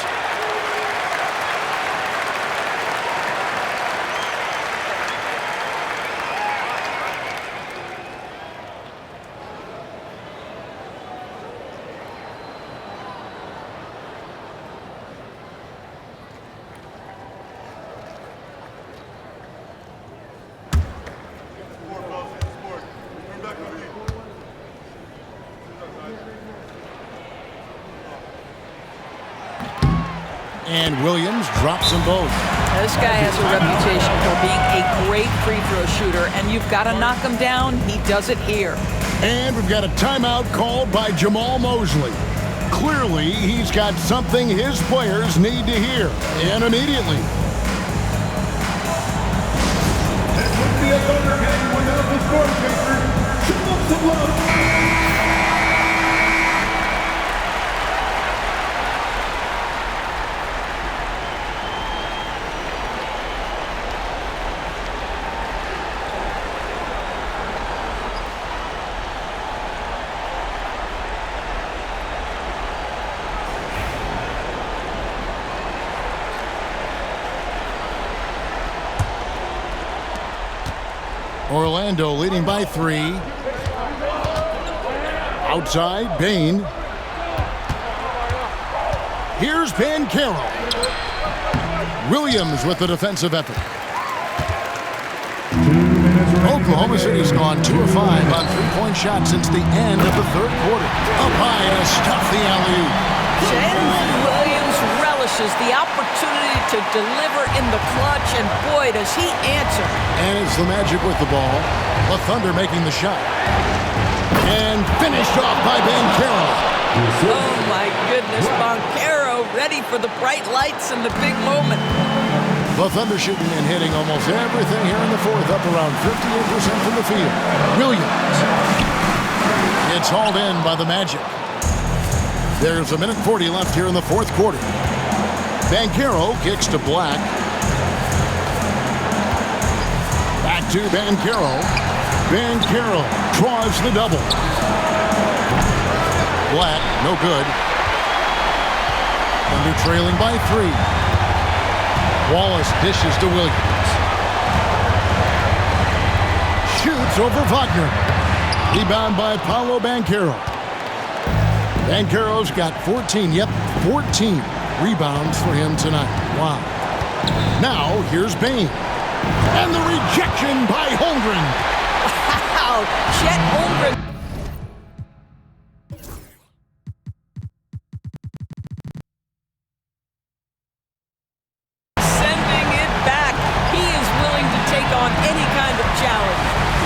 And Williams drops them both. This guy has a reputation for being a great free throw shooter, and you've got to knock him down. He does it here. And we've got a timeout called by Jamal Mosley. Clearly, he's got something his players need to hear, and immediately. It would be a Thunder game without the score taker. Some love. Orlando leading by 3. Outside, Bain. Here's Banchero. Williams with the defensive effort. Oklahoma City's gone 2 of 5 on three-point shots since the end of the third quarter. Up high and a stuff the alley-oop. Jalen Williams relishes the opportunity to deliver in the clutch, and boy, does he answer. And it's the Magic with the ball. The Thunder making the shot. And finished off by Banchero. Oh, my goodness. Banchero ready for the bright lights and the big moment. The Thunder shooting and hitting almost everything here in the fourth, up around 58% from the field. Williams. It's hauled in by the Magic. There's a minute 40 left here in the fourth quarter. Banchero kicks to Black. Back to Banchero. Banchero draws the double. Black, no good. Thunder trailing by 3. Wallace dishes to Williams. Shoots over Wagner. Rebound by Paolo Banchero. Banchero's got 14 rebounds for him tonight. Wow. Now, here's Bain. And the rejection by Holmgren. Wow, Chet Holmgren.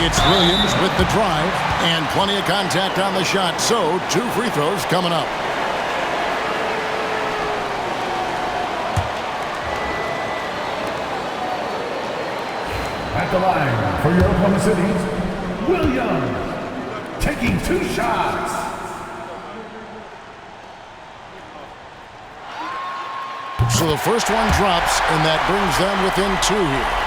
It's Williams with the drive and plenty of contact on the shot. So 2 free throws coming up. At the line for your Oklahoma City, Williams taking 2 shots. So the first one drops, and that brings them within 2 here.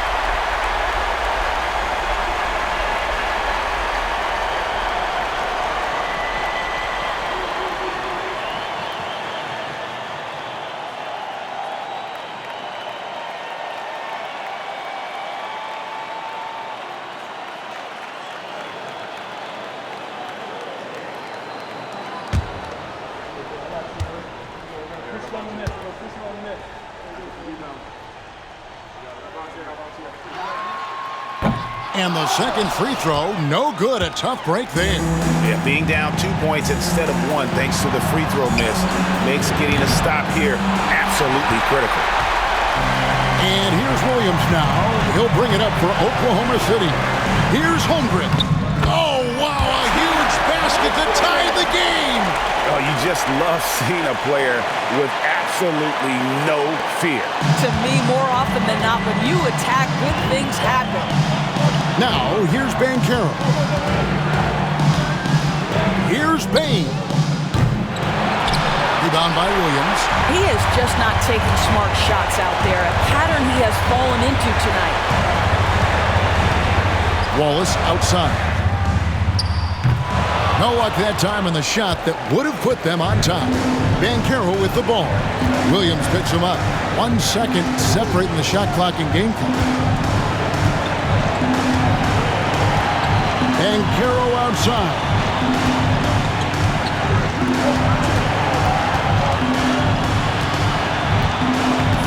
And the second free throw, no good. A tough break there. Yeah, being down 2 points instead of 1 thanks to the free throw miss makes getting a stop here absolutely critical. And here's Williams now. He'll bring it up for Oklahoma City. Here's Holmgren. Oh, wow, a huge basket to tie the game. Oh, you just love seeing a player with absolutely no fear. To me, more often than not, when you attack, good things happen. Now, here's Banchero. Here's Bain. Rebound by Williams. He is just not taking smart shots out there, a pattern he has fallen into tonight. Wallace outside. No luck that time in the shot that would have put them on top. Banchero with the ball. Williams picks him up. 1 second separating the shot clock and game clock. Banchero outside.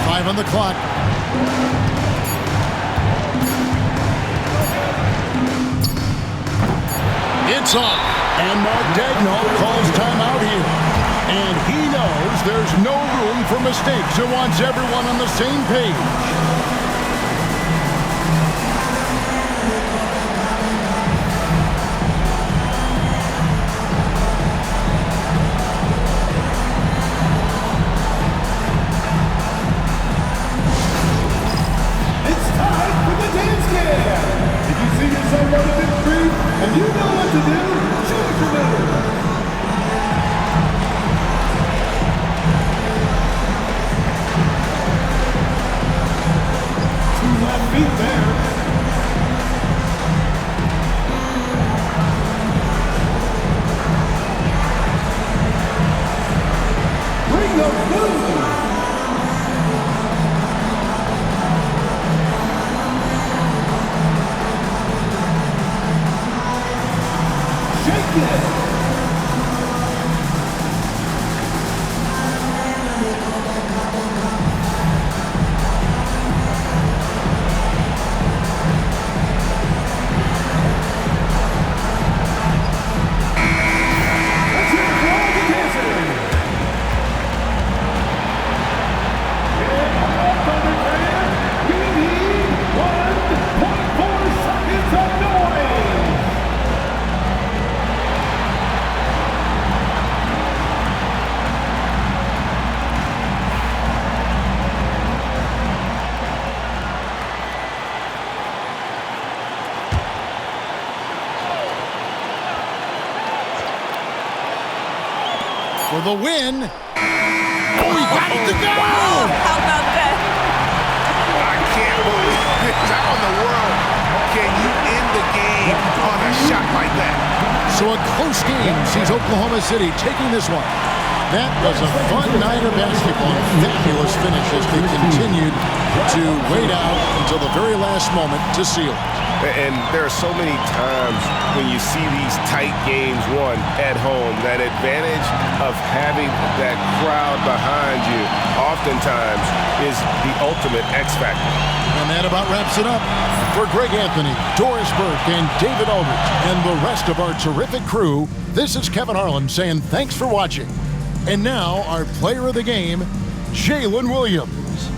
Five on the clock. It's off. And Mark Daigneault calls timeout here. And he knows there's no room for mistakes and wants everyone on the same page. And you know what to do. Show it to them. Two left feet there. Bring the blue. the win. Oh, he got it to go! How about that? I can't believe this. How in the world can you end the game on a shot like that? So a close game sees Oklahoma City taking this one. That was a fun night of basketball. Fabulous finish as they continued to wait out until the very last moment to seal it. And there are so many times when you see these tight games won at home, that advantage of having that crowd behind you oftentimes is the ultimate X factor. And that about wraps it up. For Greg Anthony, Doris Burke, and David Aldridge, and the rest of our terrific crew, this is Kevin Harlan saying thanks for watching. And now, our player of the game, Jalen Williams.